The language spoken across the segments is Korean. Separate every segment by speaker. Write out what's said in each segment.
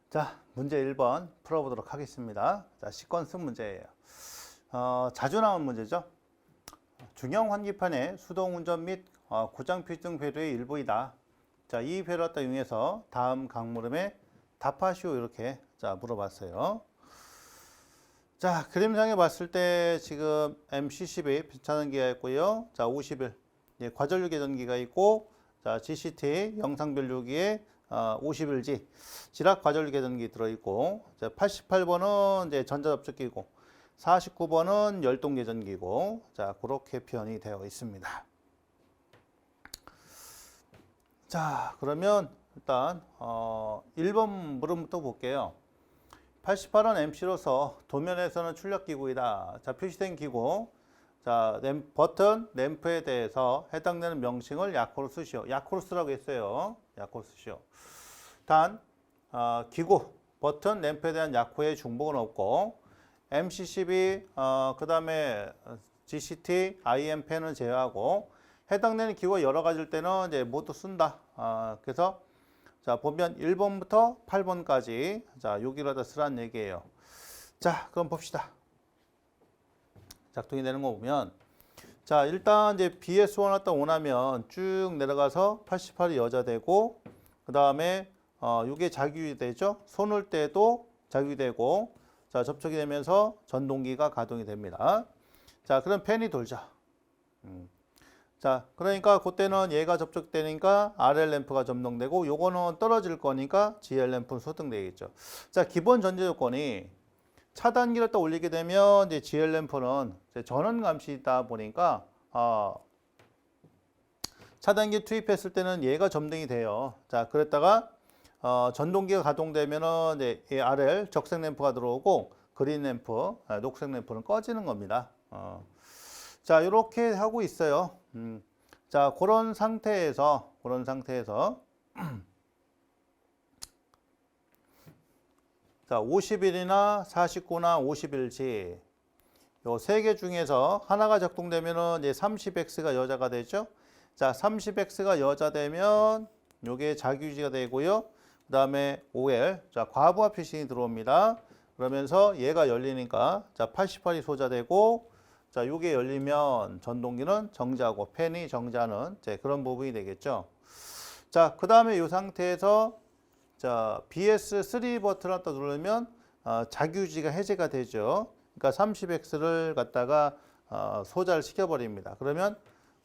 Speaker 1: 자, 문제 1번 풀어보도록 하겠습니다. 자, 시퀀스 문제예요. 자주 나온 문제죠. 중형 환기판의 수동 운전 및 고장 필증 회로의 일부이다. 자, 이 회로 갖다 이용해서 다음 강물음에 답하시오 이렇게 자 물어봤어요. 자, 그림상에 봤을 때 지금 MC12 비차전기가 있고요. 자, 50일 과전류 개전기가 있고, 자, GCT 영상변류기에 50일지 지락 과전류 개전기 들어있고, 88번은 이제 전자접촉기고, 49번은 열동 개전기고, 자, 그렇게 표현이 되어 있습니다. 자, 그러면 일단 1번 물음부터 볼게요. 88은 MC로서 도면에서는 출력기구이다. 자, 표시된 기구. 자, 버튼, 램프에 대해서 해당되는 명칭을 약호로 쓰시오. 약호로 쓰라고 했어요. 약호로 쓰시오. 단, 기구, 버튼, 램프에 대한 약호의 중복은 없고, MC12, 그 다음에 GCT, IM펜은 제외하고, 해당되는 기구가 여러 가지일 때는 이제 모두 쓴다. 그래서 자, 보면 1번부터 8번까지 자, 여기로 다 쓰라는 얘기예요. 자, 그럼 봅시다. 작동이 되는 거 보면, 자, 일단 이제 BS1 왔다 원하면 쭉 내려가서 88이 여자 되고, 그 다음에 이게 자규이 되죠. 손을 때도 자규이 되고, 자, 접촉이 되면서 전동기가 가동이 됩니다. 자, 그럼 펜이 돌죠. 자, 그러니까 그때는 얘가 접촉되니까 RL 램프가 점등되고, 요거는 떨어질 거니까 GL 램프는 소등되겠죠. 자, 기본 전제 조건이 차단기를 또 올리게 되면 이제 GL 램프는 전원 감시다 보니까 차단기 투입했을 때는 얘가 점등이 돼요. 자, 그랬다가 전동기가 가동되면은 이제 RL 적색 램프가 들어오고, 그린 램프, 녹색 램프는 꺼지는 겁니다. 자, 이렇게 하고 있어요. 자, 그런 상태에서 자, 50일이나 49나 50일지 요 세 개 중에서 하나가 작동되면은 이제 30X가 여자가 되죠. 자, 30X가 여자 되면 요게 자규지가 되고요. 그다음에 OL, 자, 과부하 표시이 들어옵니다. 그러면서 얘가 열리니까 자, 88이 소자되고, 자, 요게 열리면 전동기는 정자고 펜이 정자는 이제 그런 부분이 되겠죠. 자, 그다음에 이 상태에서 자, BS3 버튼을 갖다 누르면 자규지가 해제가 되죠. 그러니까 30X를 갖다가 소자를 시켜버립니다. 그러면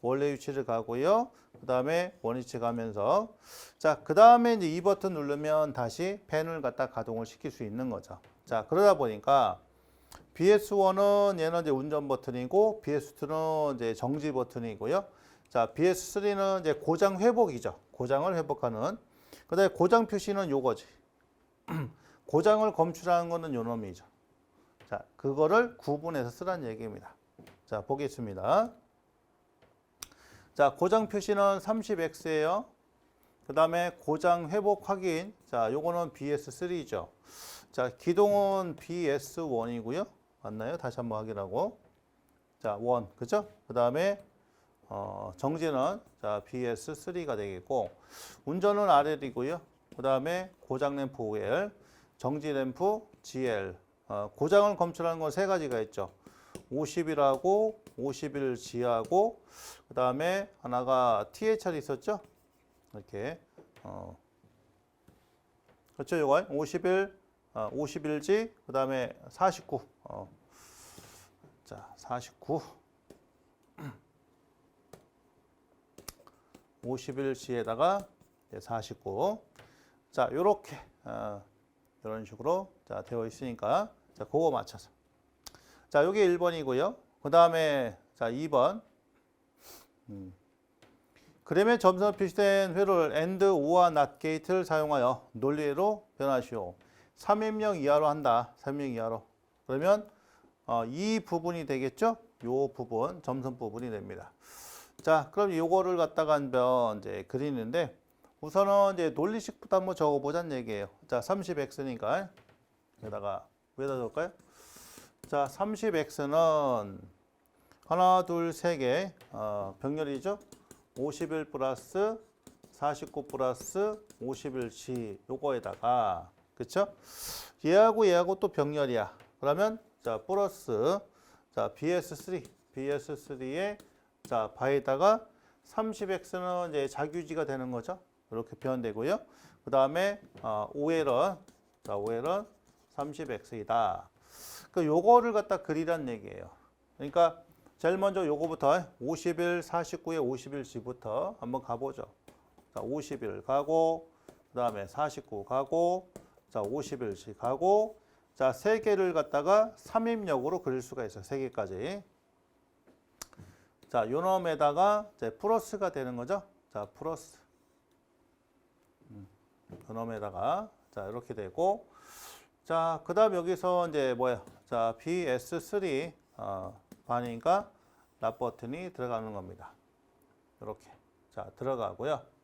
Speaker 1: 원래 위치를 가고요. 그 다음에 원위치 가면서, 자, 그 다음에 이제 이 버튼 누르면 다시 펜을 갖다 가동을 시킬 수 있는 거죠. 자, 그러다 보니까 BS1은 얘는 이제 운전 버튼이고, BS2는 이제 정지 버튼이고요. 자, BS3는 이제 고장 회복이죠. 고장을 회복하는. 그 다음에 고장 표시는 요거지. 고장을 검출하는 거는 요 놈이죠. 자, 그거를 구분해서 쓰라는 얘기입니다. 자, 보겠습니다. 자, 고장 표시는 30X예요. 그 다음에 고장 회복 확인. 자, 요거는 BS3죠. 자, 기동은 BS1이고요. 맞나요? 다시 한번 확인하고. 자, 1. 그죠? 그 다음에 정지는 자, BS3가 되겠고, 운전은 RL이고요. 그 다음에 고장 램프 OL, 정지 램프 GL. 고장을 검출하는 건 세 가지가 있죠. 50일하고 50일 G하고, 그 다음에 하나가 THR 있었죠. 이렇게 그렇죠. 요거 50일 50일지, 그 다음에 49. 자, 49. 50일치에다가 49. 자, 요렇게 이런 식으로 자 되어 있으니까 자, 그거 맞춰서. 자, 요게 1번이고요. 그 다음에 자, 2번. 그램의 점선으로 표시된 회로를 AND, OR, NOT 게이트를 사용하여 논리로 변하시오. 3인명 이하로 한다. 3인명 이하로. 그러면 이 부분이 되겠죠? 요 부분, 점선 부분이 됩니다. 자, 그럼 요거를 갖다가 한번 이제 그리는데, 우선은 이제 논리식부터 한번 적어보자는 얘기예요. 자, 30X니까 여기다가 위에다 적을까요? 자, 30X는 하나, 둘, 세 개 병렬이죠. 50일 플러스 49 플러스 50일치 요거에다가 그쵸? 얘하고 또 병렬이야. 그러면 자 플러스 자 BS3의 자 바에다가 30x는 이제 자규지가 되는 거죠. 이렇게 표현되고요. 그 다음에 OL은 자 OL은 30x이다. 그 요거를 갖다 그리란 얘기예요. 그러니까 제일 먼저 요거부터 50일, 49에 51G부터 한번 가보죠. 자 50일 가고 그 다음에 49 가고 자 51G 가고 자 3개를 갖다가 3입력으로 그릴 수가 있어요. 3개까지. 자, 요 놈에다가 이제 플러스가 되는 거죠. 자, 플러스. 요 놈에다가 자, 이렇게 되고 자, 그다음 여기서 이제 뭐야? 자, BS3 반이니까 납 버튼이 들어가는 겁니다. 이렇게. 자, 들어가고요.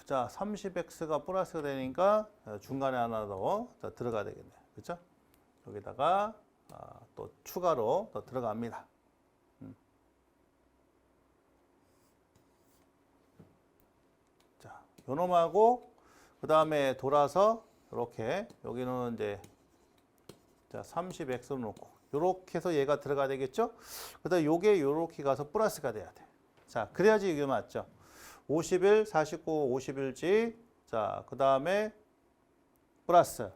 Speaker 1: 자, 30x가 플러스가 되니까 중간에 하나 더 들어가야 되겠네요. 그렇죠? 여기다가 또 추가로 더 들어갑니다. 자, 요놈하고 그 다음에 돌아서 이렇게 여기는 이제 자 30x로 놓고 요렇게 해서 얘가 들어가야 되겠죠? 그다음 요게 요렇게 가서 플러스가 돼야 돼. 자, 그래야지 이게 맞죠? 50일, 49, 51G. 자, 그 다음에 플러스.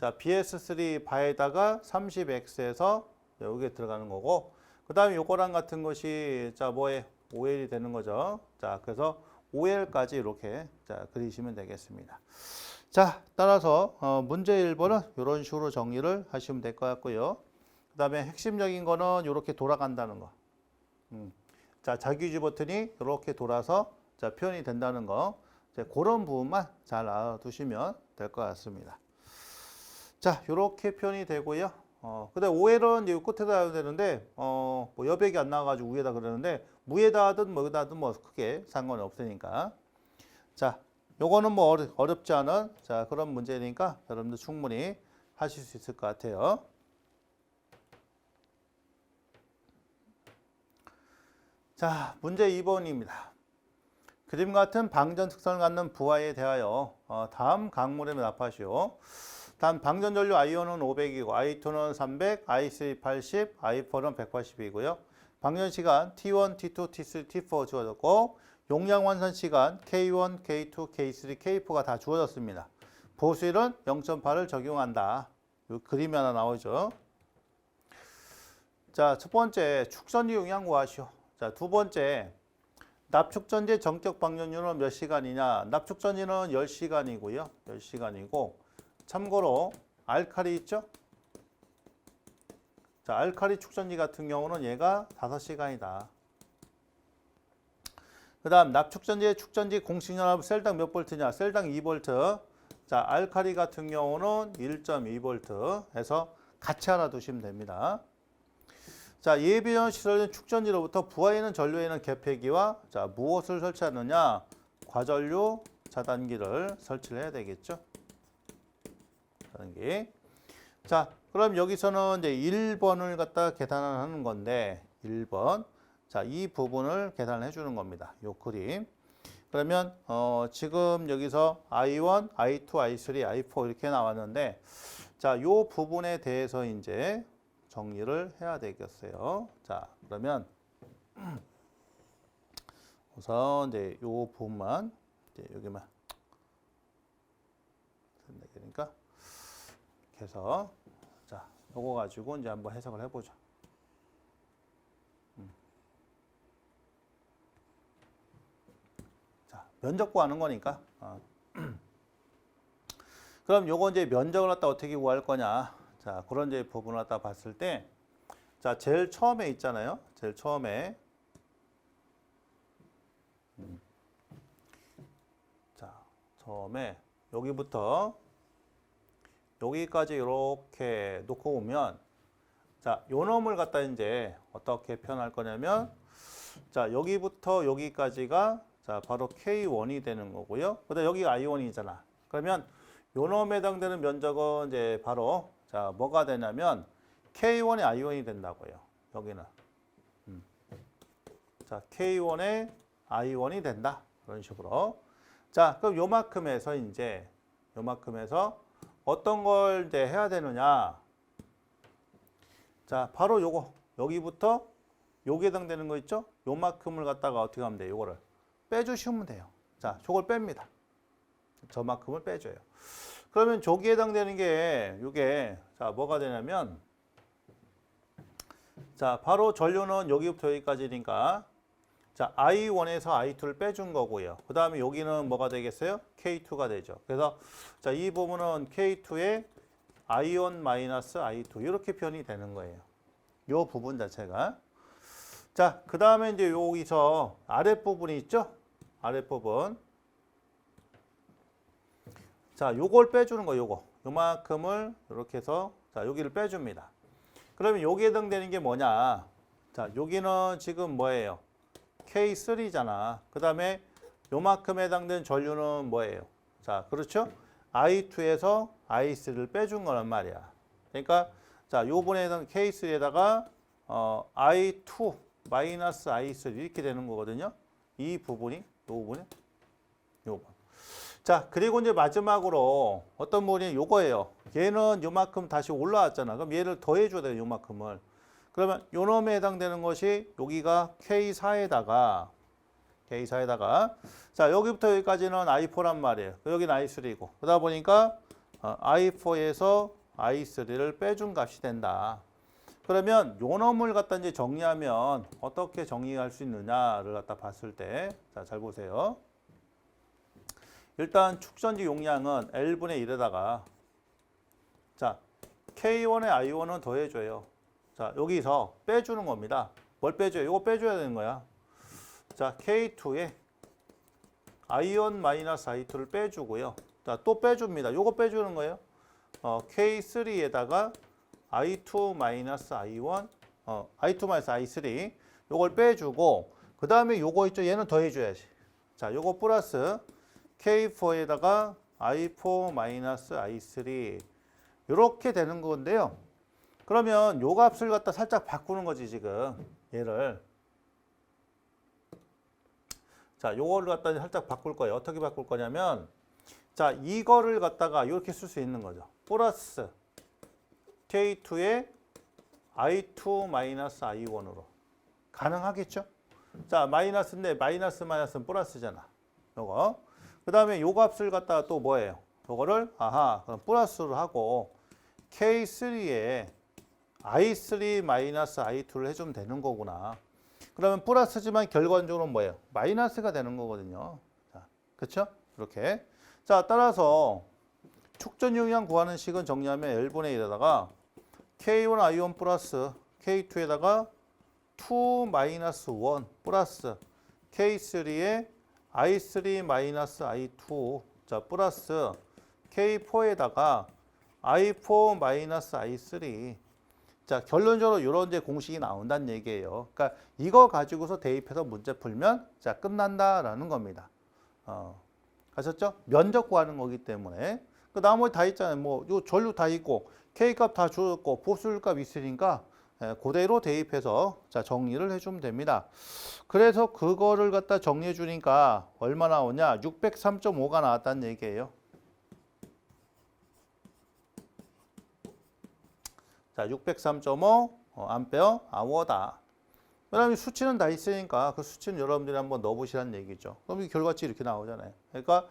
Speaker 1: 자, BS3 바에다가 30X에서 여기에 들어가는 거고. 그 다음에 요거랑 같은 것이 자, 뭐에 OL이 되는 거죠. 자, 그래서 OL까지 이렇게 자, 그리시면 되겠습니다. 자, 따라서 문제 1번은 이런 식으로 정리를 하시면 될 것 같고요. 그 다음에 핵심적인 거는 이렇게 돌아간다는 거. 자, 자규지 버튼이 이렇게 돌아서 자, 표현이 된다는 거. 그런 부분만 잘 알아두시면 될 것 같습니다. 자, 이렇게 표현이 되고요. 근데 OL은 이제 끝에다 해야 되는데, 뭐 여백이 안 나와가지고 위에다 그러는데, 무에다 하든 뭐에다 하든 뭐 크게 상관이 없으니까. 자, 요거는 뭐 어렵지 않은 자, 그런 문제니까 여러분들 충분히 하실 수 있을 것 같아요. 자, 문제 2번입니다. 그림 같은 방전 특성을 갖는 부하에 대하여 다음 강물에 답하시오. 단 방전 전류 I1은 500이고 I2는 300, I3 80, I4는 180이고요. 방전 시간 T1, T2, T3, T4 주어졌고 용량 완산 시간 K1, K2, K3, K4가 다 주어졌습니다. 보수율은 0.8을 적용한다. 이 그림이 하나 나오죠. 자, 첫 번째 축전지 용량 구하시오. 자, 두 번째 납축전지 전격 방전율은 몇 시간이냐? 납축전지는 10시간이고요. 10시간이고 참고로 알칼리 있죠? 자, 알칼리 축전지 같은 경우는 얘가 5시간이다. 그 다음 납축전지의 축전지 공식연합 셀당 몇 볼트냐? 셀당 2볼트. 자, 알칼리 같은 경우는 1.2볼트 해서 같이 알아두시면 됩니다. 자, 예비전 시설된 축전지로부터 부하에는 전류에는 개폐기와 자, 무엇을 설치하느냐? 과전류 차단기를 설치를 해야 되겠죠. 차단기. 자, 그럼 여기서는 이제 1번을 갖다 계산하는 건데 1번. 자, 이 부분을 계산해 주는 겁니다. 요 그림. 그러면 지금 여기서 I1, I2, I3, I4 이렇게 나왔는데 자, 요 부분에 대해서 이제 정리를 해야 되겠어요. 자, 그러면 우선 이제 요 부분만 이제 여기만 그러니까 이렇게 해서 자, 요거 가지고 이제 한번 해석을 해보죠. 자, 면적 구하는 거니까. 그럼 요거 이제 면적을 갖다 어떻게 구할 거냐? 자, 그런 이제 부분을 갖다 봤을 때, 자, 제일 처음에 있잖아요. 제일 처음에. 자, 처음에 여기부터 여기까지 이렇게 놓고 오면, 자, 요 놈을 갖다 이제 어떻게 표현할 거냐면, 자, 여기부터 여기까지가 자, 바로 K1이 되는 거고요. 그다음 여기가 I1이잖아. 그러면 요 놈에 해당되는 면적은 이제 바로 자, 뭐가 되냐면 K1이 I1이 된다고요. 여기는. 자, K1의 I1이 된다. 그런 식으로. 자, 그럼 요만큼에서 이제 요만큼에서 어떤 걸 이제 해야 되느냐? 자, 바로 요거. 여기부터 요게 해당되는 거 있죠? 요만큼을 갖다가 어떻게 하면 돼요? 요거를 빼주시면 돼요. 자, 저걸 뺍니다. 저만큼을 빼줘요. 그러면 저기에 해당되는 게 요게 자, 뭐가 되냐면 자, 바로 전류는 여기부터 여기까지니까 자, I1에서 I2를 빼준 거고요. 그 다음에 여기는 뭐가 되겠어요? K2가 되죠. 그래서 자, 이 부분은 K2의 I1 마이너스 I2 이렇게 표현이 되는 거예요. 요 부분 자체가. 자, 그 다음에 이제 여기서 아랫부분이 있죠? 아랫부분. 자, 요걸 빼주는 거, 요거. 요만큼을 이렇게 해서 자, 여기를 빼줍니다. 그러면 여기에 해당되는 게 뭐냐? 자, 여기는 지금 뭐예요? K3잖아. 그 다음에 요만큼에 해당되는 전류는 뭐예요? 자, 그렇죠? I2에서 I3를 빼준 거란 말이야. 그러니까 자, 요번에 해당 K3에다가 I2 마이너스 I3 이렇게 되는 거거든요. 이 부분이, 요 부분이, 요 부분. 자, 그리고 이제 마지막으로 어떤 부분이 요거예요. 얘는 요만큼 다시 올라왔잖아. 그럼 얘를 더해줘야 돼요, 요만큼을. 그러면 요 놈에 해당되는 것이 여기가 K4에다가 자, 여기부터 여기까지는 I4란 말이에요. 여기는 I3고. 그러다 보니까 I4에서 I3를 빼준 값이 된다. 그러면 요 놈을 갖다 이제 정리하면 어떻게 정리할 수 있느냐를 갖다 봤을 때, 자, 잘 보세요. 일단 축전지 용량은 L분의 1에다가 자, K1에 I1은 더해줘요. 자, 여기서 빼주는 겁니다. 뭘 빼줘요? 이거 빼줘야 되는 거야. 자, K2에 I1 마이너스 I2를 빼주고요. 자, 또 빼줍니다. 요거 빼주는 거예요. K3에다가 I2 마이너스 I1, I2 마이너스 I3 요걸 빼주고 그 다음에 요거 있죠? 얘는 더해줘야지. 자, 요거 플러스 K4에다가 I4 마이너스 I3 이렇게 되는 건데요. 그러면 요 값을 갖다 살짝 바꾸는 거지 지금 얘를. 자, 요거를 갖다 살짝 바꿀 거예요. 어떻게 바꿀 거냐면 자, 이거를 갖다가 이렇게 쓸 수 있는 거죠. 플러스 K2에 I2 마이너스 I1으로 가능하겠죠? 자, 마이너스인데 마이너스는 플러스잖아. 요거. 그 다음에 요 값을 갖다가 또 뭐예요? 요거를 그럼 플러스로 하고 K3에 I3 마이너스 I2를 해주면 되는 거구나. 그러면 플러스지만 결과적으로 뭐예요? 마이너스가 되는 거거든요. 자, 그렇죠? 이렇게. 자, 따라서 축전 용량 구하는 식은 정리하면 L분의 1에다가 K1 I1 플러스 K2에다가 2 마이너스 1 플러스 K3에 I3 마이너스 I2 자 플러스 K4에다가 I4 마이너스 I3 자 결론적으로 이런 이제 공식이 나온다는 얘기예요. 그러니까 이거 가지고서 대입해서 문제 풀면 자 끝난다라는 겁니다. 아셨죠? 면적 구하는 거기 때문에 그 나머지 다 있잖아요. 뭐 요 전류 다 있고 K 값 다 주었고 보수율 값 있으니까 그대로 대입해서 자 정리를 해주면 됩니다. 그래서 그거를 갖다 정리해 주니까 얼마 나오냐? 603.5가 나왔다는 얘기예요. 자, 603.5 암페어 아워다. 그다음에 수치는 다 있으니까 그 수치는 여러분들이 한번 넣어보시라는 얘기죠. 그럼 이 결과치 이렇게 나오잖아요. 그러니까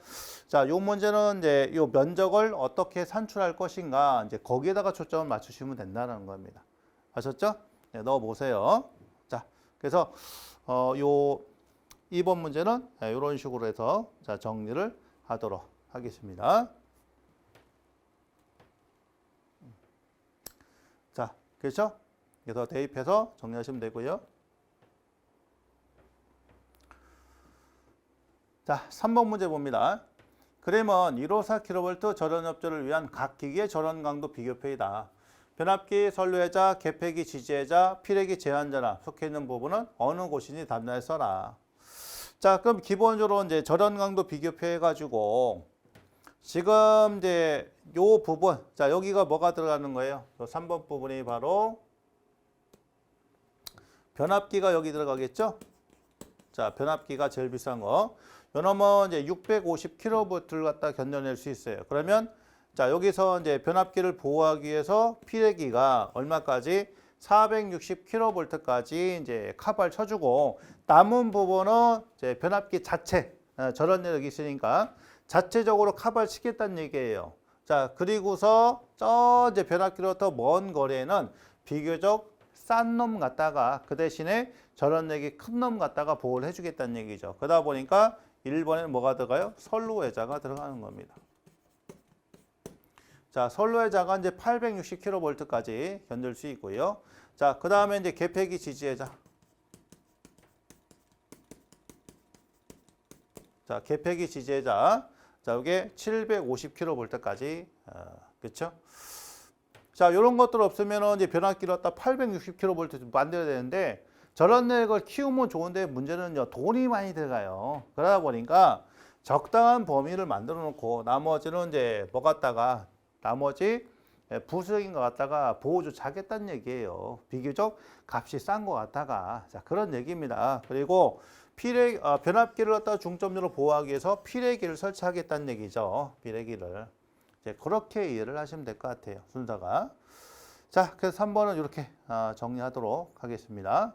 Speaker 1: 자, 요 문제는 이제 요 면적을 어떻게 산출할 것인가 이제 거기에다가 초점을 맞추시면 된다는 겁니다. 아셨죠? 네, 넣어보세요. 자, 그래서 요 2번 문제는 이런 식으로 해서 자 정리를 하도록 하겠습니다. 자, 그렇죠? 그래서 대입해서 정리하시면 되고요. 자, 3번 문제 봅니다. 그램은 154kV 절연협조를 위한 각 기기의 절연 강도 비교표이다. 변압기, 선류회자, 개폐기, 지지회자, 피례기, 제한전압 속해 있는 부분은 어느 곳인지 답변해 써라. 자, 그럼 기본적으로 이제 절연 강도 비교표 해가지고 지금 이제 요 부분, 자 여기가 뭐가 들어가는 거예요? 요 3번 부분이 바로 변압기가 여기 들어가겠죠? 자, 변압기가 제일 비싼 거. 요놈은 이제 650kV를 갖다 견뎌낼 수 있어요. 그러면 자, 여기서 이제 변압기를 보호하기 위해서 피레기가 얼마까지? 460kV까지 이제 카바를 쳐주고, 남은 부분은 이제 변압기 자체, 저런 내력이 있으니까 자체적으로 카바를 치겠다는 얘기예요. 자, 그리고서 저 이제 변압기로부터 먼 거리에는 비교적 싼 놈 갖다가 그 대신에 저런 얘기 큰 놈 갖다가 보호를 해주겠다는 얘기죠. 그러다 보니까 1번에는 뭐가 들어가요? 선로회자가 들어가는 겁니다. 자, 선로회자가 이제 860kV까지 견딜 수 있고요. 자, 그 다음에 이제 개폐기 지지회자. 자, 개폐기 지지회자. 자, 이게 750kV까지, 그렇죠? 자, 이런 것들 없으면은 이제 변압기를 갖다 860kV 만들어야 되는데, 저런 넥을 키우면 좋은데 문제는요, 돈이 많이 들어가요. 그러다 보니까 적당한 범위를 만들어 놓고 나머지는 이제 뭐 갖다가 나머지 부수적인 거 갖다가 보호조차 하겠다는 얘기예요. 비교적 값이 싼 거 갖다가. 자, 그런 얘기입니다. 그리고 변압기를 갖다가 중점적으로 보호하기 위해서 피레기를 설치하겠다는 얘기죠. 피레기를. 이제 그렇게 이해를 하시면 될 것 같아요. 순서가. 자, 그래서 3번은 이렇게 정리하도록 하겠습니다.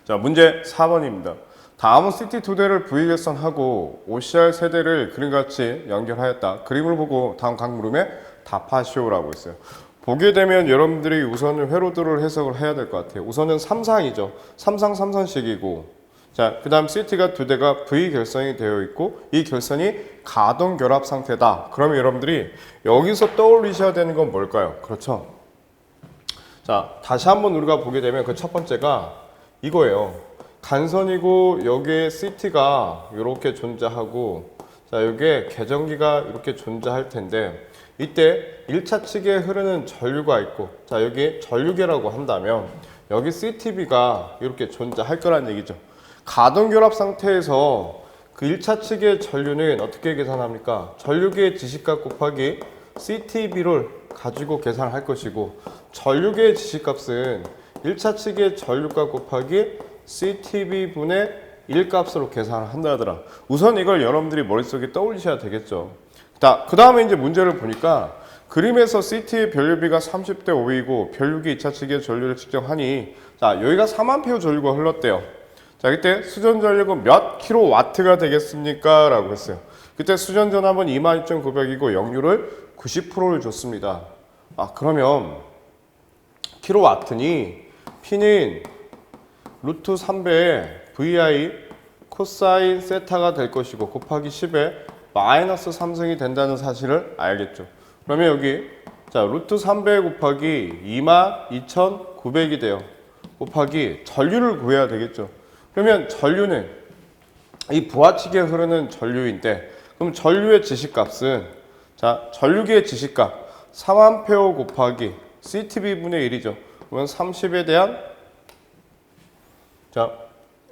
Speaker 2: 자, 문제 4번입니다. 다음은 CT2대를 V결선하고 OCR 세대를 그림같이 연결하였다. 그림을 보고 다음 각 물음에 답하시오라고 있어요. 보게 되면 여러분들이 우선은 회로도를 해석을 해야 될 것 같아요. 우선은 3상이죠. 3상 3선식이고, 자, 그 다음 CT가 2대가 V결선이 되어 있고, 이 결선이 가동 결합 상태다. 그러면 여러분들이 여기서 떠올리셔야 되는 건 뭘까요? 그렇죠. 자, 다시 한번 우리가 보게 되면 그 첫 번째가 이거예요. 간선이고 여기에 CT가 이렇게 존재하고, 자, 여기에 계전기가 이렇게 존재할 텐데, 이때 1차 측에 흐르는 전류가 있고, 자, 여기 전류계라고 한다면 여기 CTB가 이렇게 존재할 거란 얘기죠. 가동 결합 상태에서 그 1차 측의 전류는 어떻게 계산합니까? 전류계의 지식값 곱하기 CTB를 가지고 계산할 것이고, 전류계의 지식값은 1차 측의 전류값 곱하기 CTB분의 1값으로 계산을 한다더라. 우선 이걸 여러분들이 머릿속에 떠올리셔야 되겠죠. 자, 그 다음에 이제 문제를 보니까 그림에서 CT의 변류비가 30대 5이고 변류기 2차 측의 전류를 측정하니, 자, 여기가 4만페어 전류가 흘렀대요. 자, 그때 수전 전력은 몇 킬로와트가 되겠습니까? 라고 했어요. 그때 수전 전압은 22,900이고 역률을 90%를 줬습니다. 아, 그러면 킬로와트니 P는 루트 3배의 VI 코사인 세타가 될 것이고 곱하기 10에 마이너스 3승이 된다는 사실을 알겠죠. 그러면 여기 자, 루트 3배 곱하기 22,900이 돼요. 곱하기 전류를 구해야 되겠죠. 그러면 전류는 이 부하측에 흐르는 전류인데, 그럼 전류의 지식값은, 자, 전류기의 지식값 4만페어 곱하기 CTB분의 1이죠. 그러면 30에 대한, 자,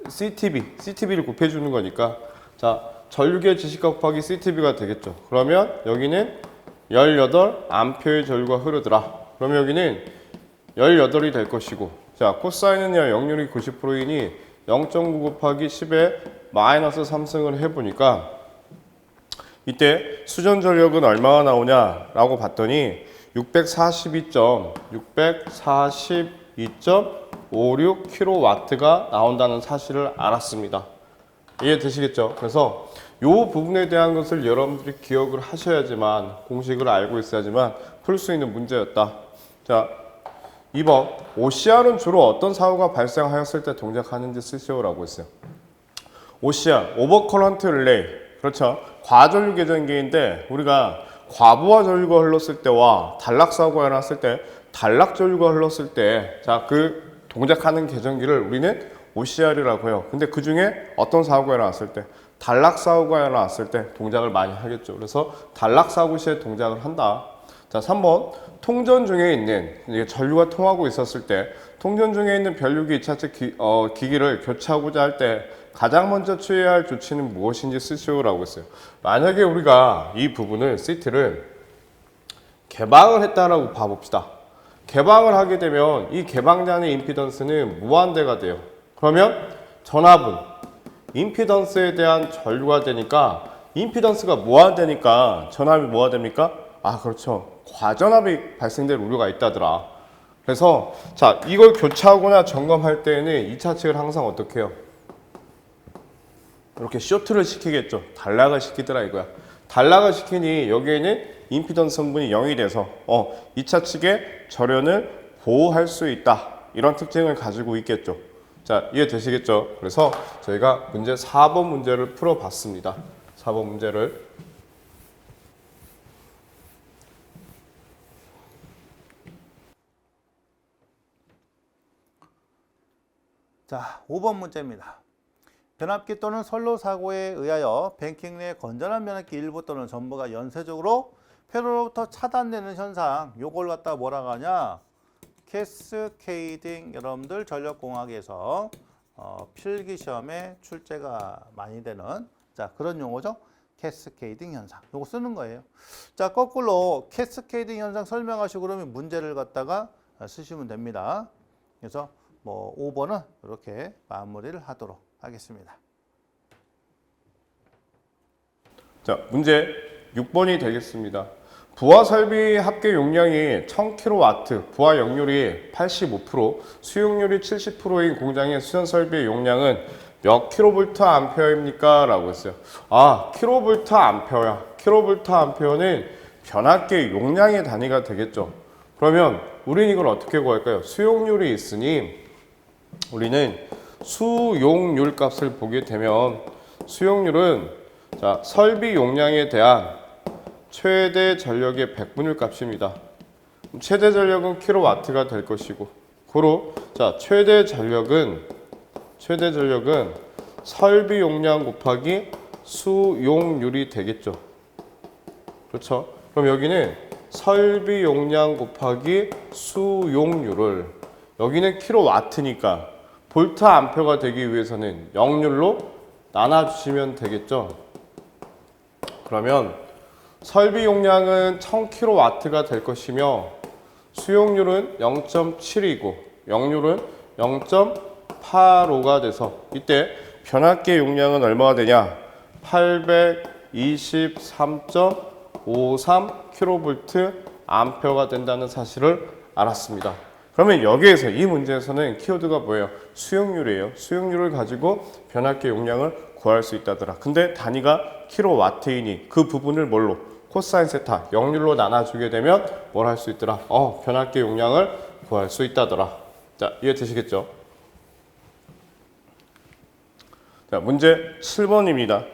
Speaker 2: CTB를 곱해주는 거니까, 자, 전류기의 지식값 곱하기 CTB가 되겠죠. 그러면 여기는 18A의 전류가 흐르더라. 그러면 여기는 18이 될 것이고, 자, 코사인은 역률이 90%이니 0.9 곱하기 10에 마이너스 3승을 해보니까 이때 수전 전력은 얼마가 나오냐라고 봤더니 642.56kW가 나온다는 사실을 알았습니다. 이해되시겠죠? 그래서 이 부분에 대한 것을 여러분들이 기억을 하셔야지만, 공식을 알고 있어야지만 풀 수 있는 문제였다. 자, 2번, OCR은 주로 어떤 사고가 발생하였을 때 동작하는지 쓰시오라고 했어요. OCR, 오버커런트 릴레이. 그렇죠. 과전류 계전기인데, 우리가 과부하 전류가 흘렀을 때와 단락 사고가 일어났을 때, 단락 전류가 흘렀을 때, 자, 그 동작하는 계전기를 우리는 OCR이라고 해요. 근데 그 중에 어떤 사고가 일어났을 때, 단락 사고가 일어났을 때 동작을 많이 하겠죠. 그래서 단락 사고 시에 동작을 한다. 자, 3번, 통전 중에 있는, 전류가 통하고 있었을 때 통전 중에 있는 변류기 2차측 기기를 교체하고자 할 때 가장 먼저 취해야 할 조치는 무엇인지 쓰시오라고 했어요. 만약에 우리가 이 부분을 CT를 개방을 했다라고 봐봅시다. 개방을 하게 되면 이 개방량의 임피던스는 무한대가 돼요. 그러면 전압은 임피던스에 대한 전류가 되니까 임피던스가 무한대니까 전압이 뭐가 됩니까? 아, 그렇죠. 과전압이 발생될 우려가 있다더라. 그래서 자, 이걸 교차하거나 점검할 때에는 2차 측을 항상 어떻게 해요? 이렇게 쇼트를 시키겠죠. 단락을 시키더라 이거야. 단락을 시키니 여기에는 임피던스 성분이 0이 돼서 2차 측의 절연을 보호할 수 있다. 이런 특징을 가지고 있겠죠. 자, 이해되시겠죠? 그래서 저희가 문제 4번 문제를 풀어봤습니다. 4번 문제를.
Speaker 1: 자, 5번 문제입니다. 변압기 또는 선로 사고에 의하여 뱅킹 내 건전한 변압기 일부 또는 전부가 연쇄적으로 회로로부터 차단되는 현상, 요걸 갖다 뭐라고 하냐? 캐스케이딩. 여러분들 전력공학에서 필기 시험에 출제가 많이 되는 그런 용어죠. 캐스케이딩 현상. 요거 쓰는 거예요. 자, 거꾸로 캐스케이딩 현상 설명하시고 그러면 문제를 갖다가 쓰시면 됩니다. 그래서 5번은 이렇게 마무리를 하도록 하겠습니다.
Speaker 2: 자, 문제 6번이 되겠습니다. 부하 설비 합계 용량이 1000kW, 부하 역률이 85%, 수용률이 70%인 공장의 수전 설비의 용량은 몇 kVA입니까? 라고 했어요. 아, kVA야. kVA는 변압기 용량의 단위가 되겠죠. 그러면 우리는 이걸 어떻게 구할까요? 수용률이 있으니 우리는 수용률 값을 보게 되면 수용률은 자, 설비 용량에 대한 최대 전력의 100분율 값입니다. 최대 전력은 킬로와트가 될 것이고, 고로 자, 최대 전력은 설비 용량 곱하기 수용률이 되겠죠. 그렇죠? 그럼 여기는 설비 용량 곱하기 수용률을, 여기는 킬로와트니까 볼트 암페어가 되기 위해서는 역률로 나눠주시면 되겠죠. 그러면 설비 용량은 1000kW가 될 것이며 수용률은 0.7이고 역률은 0.85가 돼서 이때 변압기 용량은 얼마가 되냐? 823.53kVA가 된다는 사실을 알았습니다. 그러면 여기에서 이 문제에서는 키워드가 뭐예요? 수용률이에요. 수용률을 가지고 변압기 용량을 구할 수 있다더라. 근데 단위가 킬로와트이니 그 부분을 뭘로? 코사인 세타 역률로 나눠주게 되면 뭘 할 수 있더라? 변압기 용량을 구할 수 있다더라. 자, 이해되시겠죠? 자, 문제 7번입니다.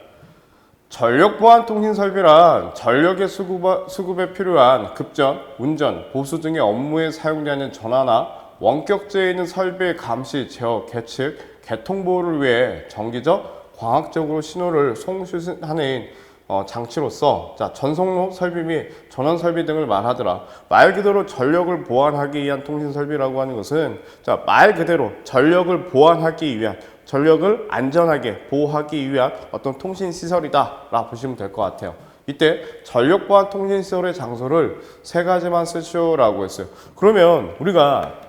Speaker 2: 전력 보안 통신 설비란 전력의 수급에 필요한 급전, 운전, 보수 등의 업무에 사용되는 전화나 원격제에 있는 설비의 감시, 제어, 계측, 개통 보호를 위해 정기적, 광학적으로 신호를 송출하는 장치로서 자, 전송로 설비 및 전원 설비 등을 말하더라. 말 그대로 전력을 보완하기 위한 통신 설비라고 하는 것은 자, 말 그대로 전력을 보완하기 위한 전력을 안전하게 보호하기 위한 어떤 통신 시설이다 라 보시면 될 것 같아요. 이때 전력 보안 통신 시설의 장소를 3가지만 쓰시오라고 했어요. 그러면 우리가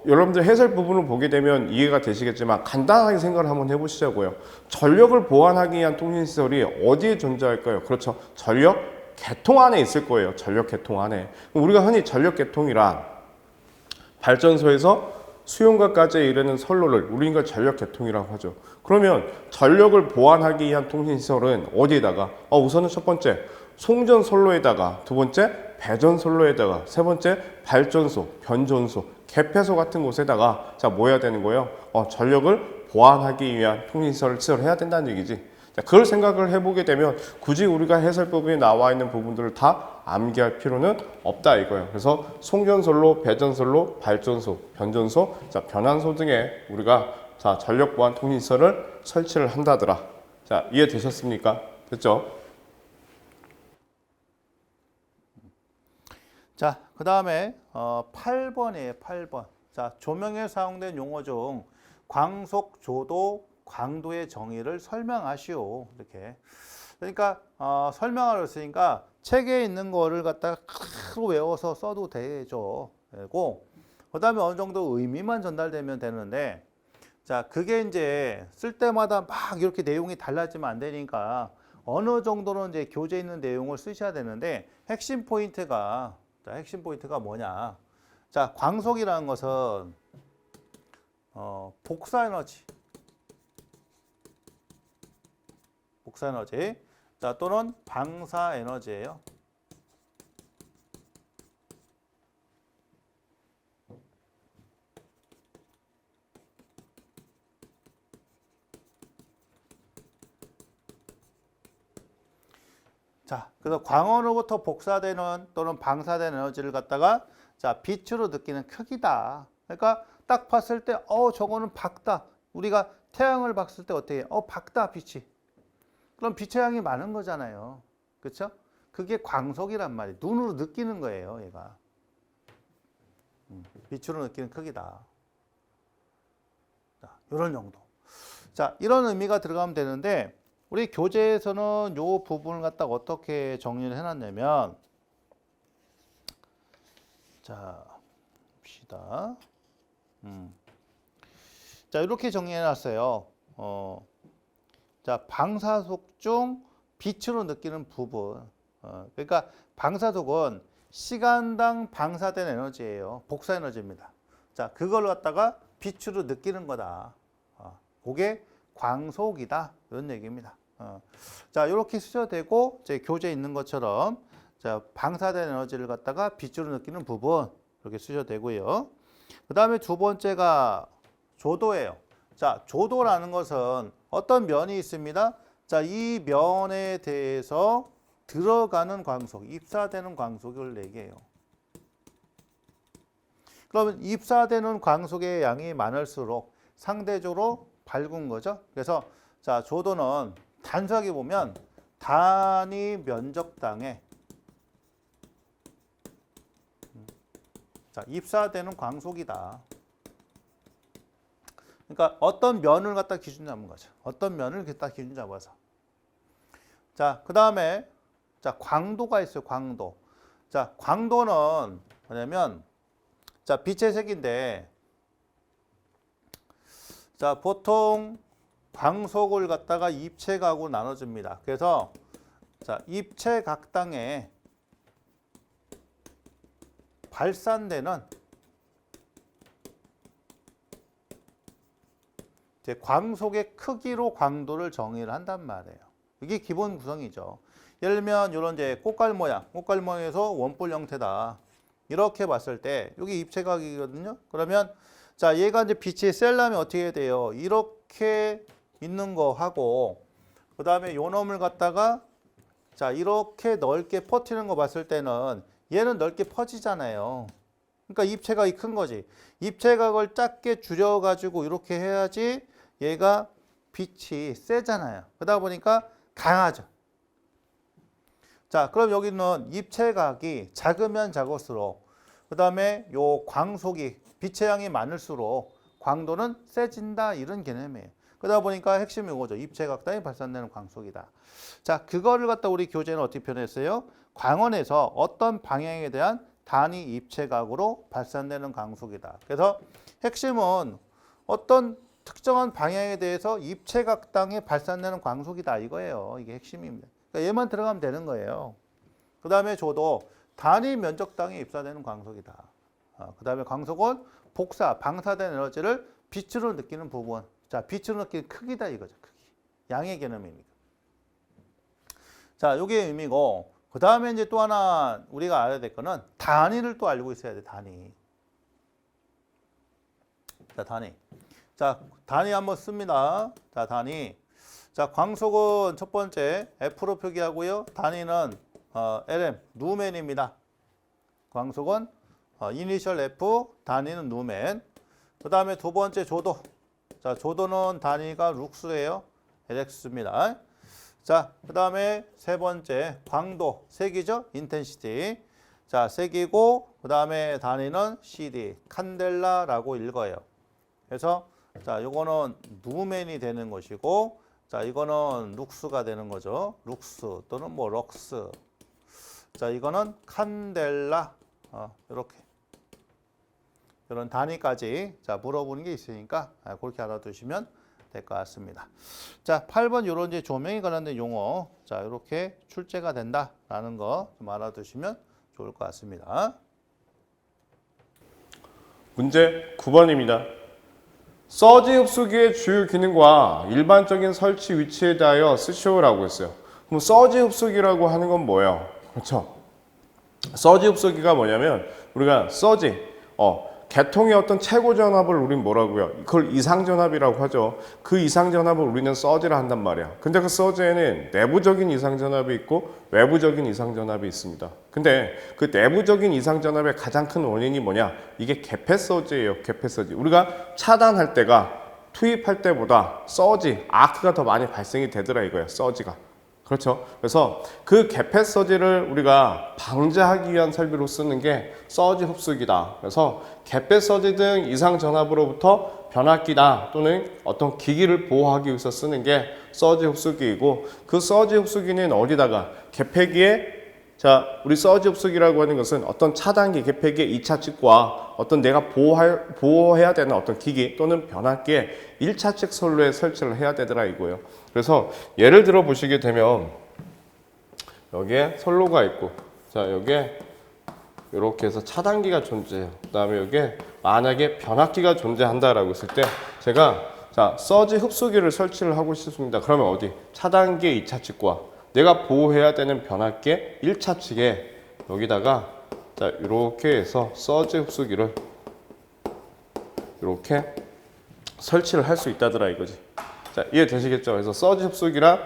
Speaker 2: 여러분들 해설 부분을 보게 되면 이해가 되시겠지만 간단하게 생각을 한번 해보시자고요. 전력을 보완하기 위한 통신시설이 어디에 존재할까요? 그렇죠. 전력 계통 안에 있을 거예요. 전력 계통 안에. 우리가 흔히 전력 계통이란 발전소에서 수용각까지 이르는 선로를 우리가 전력 계통이라고 하죠. 그러면 전력을 보완하기 위한 통신시설은 어디에다가? 우선은 첫 번째 송전 선로에다가, 두 번째 배전 선로에다가, 세 번째 발전소, 변전소, 개폐소 같은 곳에다가 자, 뭐 해야 되는 거예요? 전력을 보완하기 위한 통신시설을 시설해야 된다는 얘기지. 자, 그걸 생각을 해보게 되면 굳이 우리가 해설 부분에 나와 있는 부분들을 다 암기할 필요는 없다 이거예요. 그래서 송전선로, 배전선로, 발전소, 변전소, 자, 변환소 등에 우리가 자, 전력 보완 통신시설을 설치를 한다더라. 자, 이해되셨습니까? 됐죠?
Speaker 1: 자, 그 다음에 8번이에요. 8번. 자, 조명에 사용된 용어 중 광속, 조도, 광도의 정의를 설명하시오. 이렇게. 그러니까 설명하려 했으니까 책에 있는 거를 갖다가 크게 외워서 써도 되죠. 되고, 그 다음에 어느 정도 의미만 전달되면 되는데, 자, 그게 이제 쓸 때마다 막 이렇게 내용이 달라지면 안 되니까 어느 정도는 이제 교재에 있는 내용을 쓰셔야 되는데, 핵심 포인트가 뭐냐. 자, 광속이라는 것은 복사 에너지. 자, 또는 방사 에너지예요. 자, 그래서 광원으로부터 복사되는 또는 방사되는 에너지를 갖다가 자, 빛으로 느끼는 크기다. 그러니까 딱 봤을 때 저거는 밝다. 우리가 태양을 봤을 때 어떻게 해요? 밝다, 빛이. 그럼 빛의 양이 많은 거잖아요. 그렇죠? 그게 광속이란 말이에요. 눈으로 느끼는 거예요, 얘가. 빛으로 느끼는 크기다. 자, 이런 정도. 자, 이런 의미가 들어가면 되는데 우리 교재에서는 이 부분을 갖다가 어떻게 정리를 해놨냐면, 자, 봅시다. 자, 이렇게 정리해놨어요. 자, 방사속 중 빛으로 느끼는 부분. 그러니까 방사속은 시간당 방사된 에너지예요. 복사 에너지입니다. 자, 그걸 갖다가 빛으로 느끼는 거다. 그게 광속이다. 이런 얘기입니다. 자, 이렇게 쓰셔도 되고, 제 교재에 있는 것처럼, 자, 방사된 에너지를 갖다가 빛으로 느끼는 부분, 이렇게 쓰셔도 되고요. 그 다음에 두 번째가 조도예요. 자, 조도라는 것은 어떤 면이 있습니다. 자, 이 면에 대해서 들어가는 광속, 입사되는 광속을 얘기해요. 그러면 입사되는 광속의 양이 많을수록 상대적으로 밝은 거죠. 그래서 자, 조도는 단순하게 보면 단위 면적당에 자, 입사되는 광속이다. 그러니까 어떤 면을 갖다 기준 잡은 거죠. 어떤 면을 갖다 기준 잡아서. 자, 그 다음에 자, 광도가 있어요. 광도. 자, 광도는 뭐냐면 자, 빛의 색인데 자, 보통 광속을 갖다가 입체각으로 나눠줍니다. 그래서 자, 입체각당에 발산되는 이제 광속의 크기로 광도를 정의를 한단 말이에요. 이게 기본 구성이죠. 예를 들면 이런 이제 꽃갈 모양에서 원뿔 형태다. 이렇게 봤을 때 여기 입체각이거든요. 그러면 자, 얘가 이제 빛이 셀라면 어떻게 해야 돼요? 이렇게 있는 거 하고 그 다음에 요 놈을 갖다가 자, 이렇게 넓게 퍼뜨리는 거 봤을 때는 얘는 넓게 퍼지잖아요. 그러니까 입체각이 큰 거지. 입체각을 작게 줄여가지고 이렇게 해야지 얘가 빛이 세잖아요. 그러다 보니까 강하죠. 자, 그럼 여기는 입체각이 작으면 작을수록 그 다음에 요 광속이 빛의 양이 많을수록 광도는 세진다 이런 개념이에요. 그러다 보니까 핵심이 이거죠. 입체각당에 발산되는 광속이다. 자, 그거를 갖다 우리 교재는 어떻게 표현했어요? 광원에서 어떤 방향에 대한 단위 입체각으로 발산되는 광속이다. 그래서 핵심은 어떤 특정한 방향에 대해서 입체각당에 발산되는 광속이다 이거예요. 이게 핵심입니다. 그러니까 얘만 들어가면 되는 거예요. 그 다음에 조도 단위 면적당에 입사되는 광속이다. 그 다음에 광속은 방사된 에너지를 빛으로 느끼는 부분. 자, 빛으로 느끼는 크기다 이거죠. 크기. 양의 개념입니다. 자, 요게 의미고, 그 다음에 이제 또 하나 우리가 알아야 될 거는 단위를 또 알고 있어야 돼, 단위. 자, 단위. 자, 단위 한번 씁니다. 자, 단위. 자, 광속은 첫 번째 F로 표기하고요. 단위는 LM, 누멘입니다. 광속은 이니셜 F, 단위는 누멘. 그 다음에 두 번째 조도. 자, 조도는 단위가 룩스예요. LX입니다. 자, 그 다음에 세 번째 광도, 색이죠. 인텐시티. 자, 색이고 그 다음에 단위는 CD, 칸델라라고 읽어요. 그래서 자, 요거는 누멘이 되는 것이고, 자, 이거는 룩스가 되는 거죠. 룩스 또는 뭐 럭스. 자, 이거는 칸델라. 이렇게. 이런 단위까지 자 물어보는 게 있으니까 그렇게 알아두시면 될 것 같습니다. 자, 8번 이런 이제 조명에 관련된 용어 자 이렇게 출제가 된다라는 거 좀 알아두시면 좋을 것 같습니다.
Speaker 2: 문제 9번입니다. 서지 흡수기의 주요 기능과 일반적인 설치 위치에 대하여 쓰시오라고 했어요. 그럼 서지 흡수기라고 하는 건 뭐예요? 그렇죠? 서지 흡수기가 뭐냐면 우리가 서지, 계통의 어떤 최고 전압을 우린 뭐라고요? 그걸 이상전압이라고 하죠. 그 이상전압을 우리는 서지라 한단 말이야. 근데 그 서지에는 내부적인 이상전압이 있고 외부적인 이상전압이 있습니다. 근데 그 내부적인 이상전압의 가장 큰 원인이 뭐냐? 이게 개폐 서지예요. 개폐 서지. 우리가 차단할 때가 투입할 때보다 서지, 아크가 더 많이 발생이 되더라 이거예요. 서지가. 그렇죠. 그래서 그 개폐 서지를 우리가 방지하기 위한 설비로 쓰는 게 서지 흡수기다. 그래서 개폐 서지 등 이상 전압으로부터 변압기나 또는 어떤 기기를 보호하기 위해서 쓰는 게 서지 흡수기이고 그 서지 흡수기는 어디다가 개폐기에 자, 우리 서지 흡수기라고 하는 것은 어떤 차단기, 개폐기의 2차 측과 어떤 내가 보호해야 되는 어떤 기기 또는 변압기에 1차 측 선로에 설치를 해야 되더라 이거예요. 그래서 예를 들어 보시게 되면 여기에 선로가 있고 자, 여기에 이렇게 해서 차단기가 존재해요. 그 다음에 여기에 만약에 변압기가 존재한다라고 했을 때 제가 자, 서지 흡수기를 설치를 하고 싶습니다. 그러면 어디? 차단기의 2차 측과 내가 보호해야 되는 변압기의 1차 측에 여기다가 자, 이렇게 해서 서지 흡수기를 이렇게 설치를 할 수 있다더라 이거지. 자, 이해되시겠죠? 그래서 서지 흡수기랑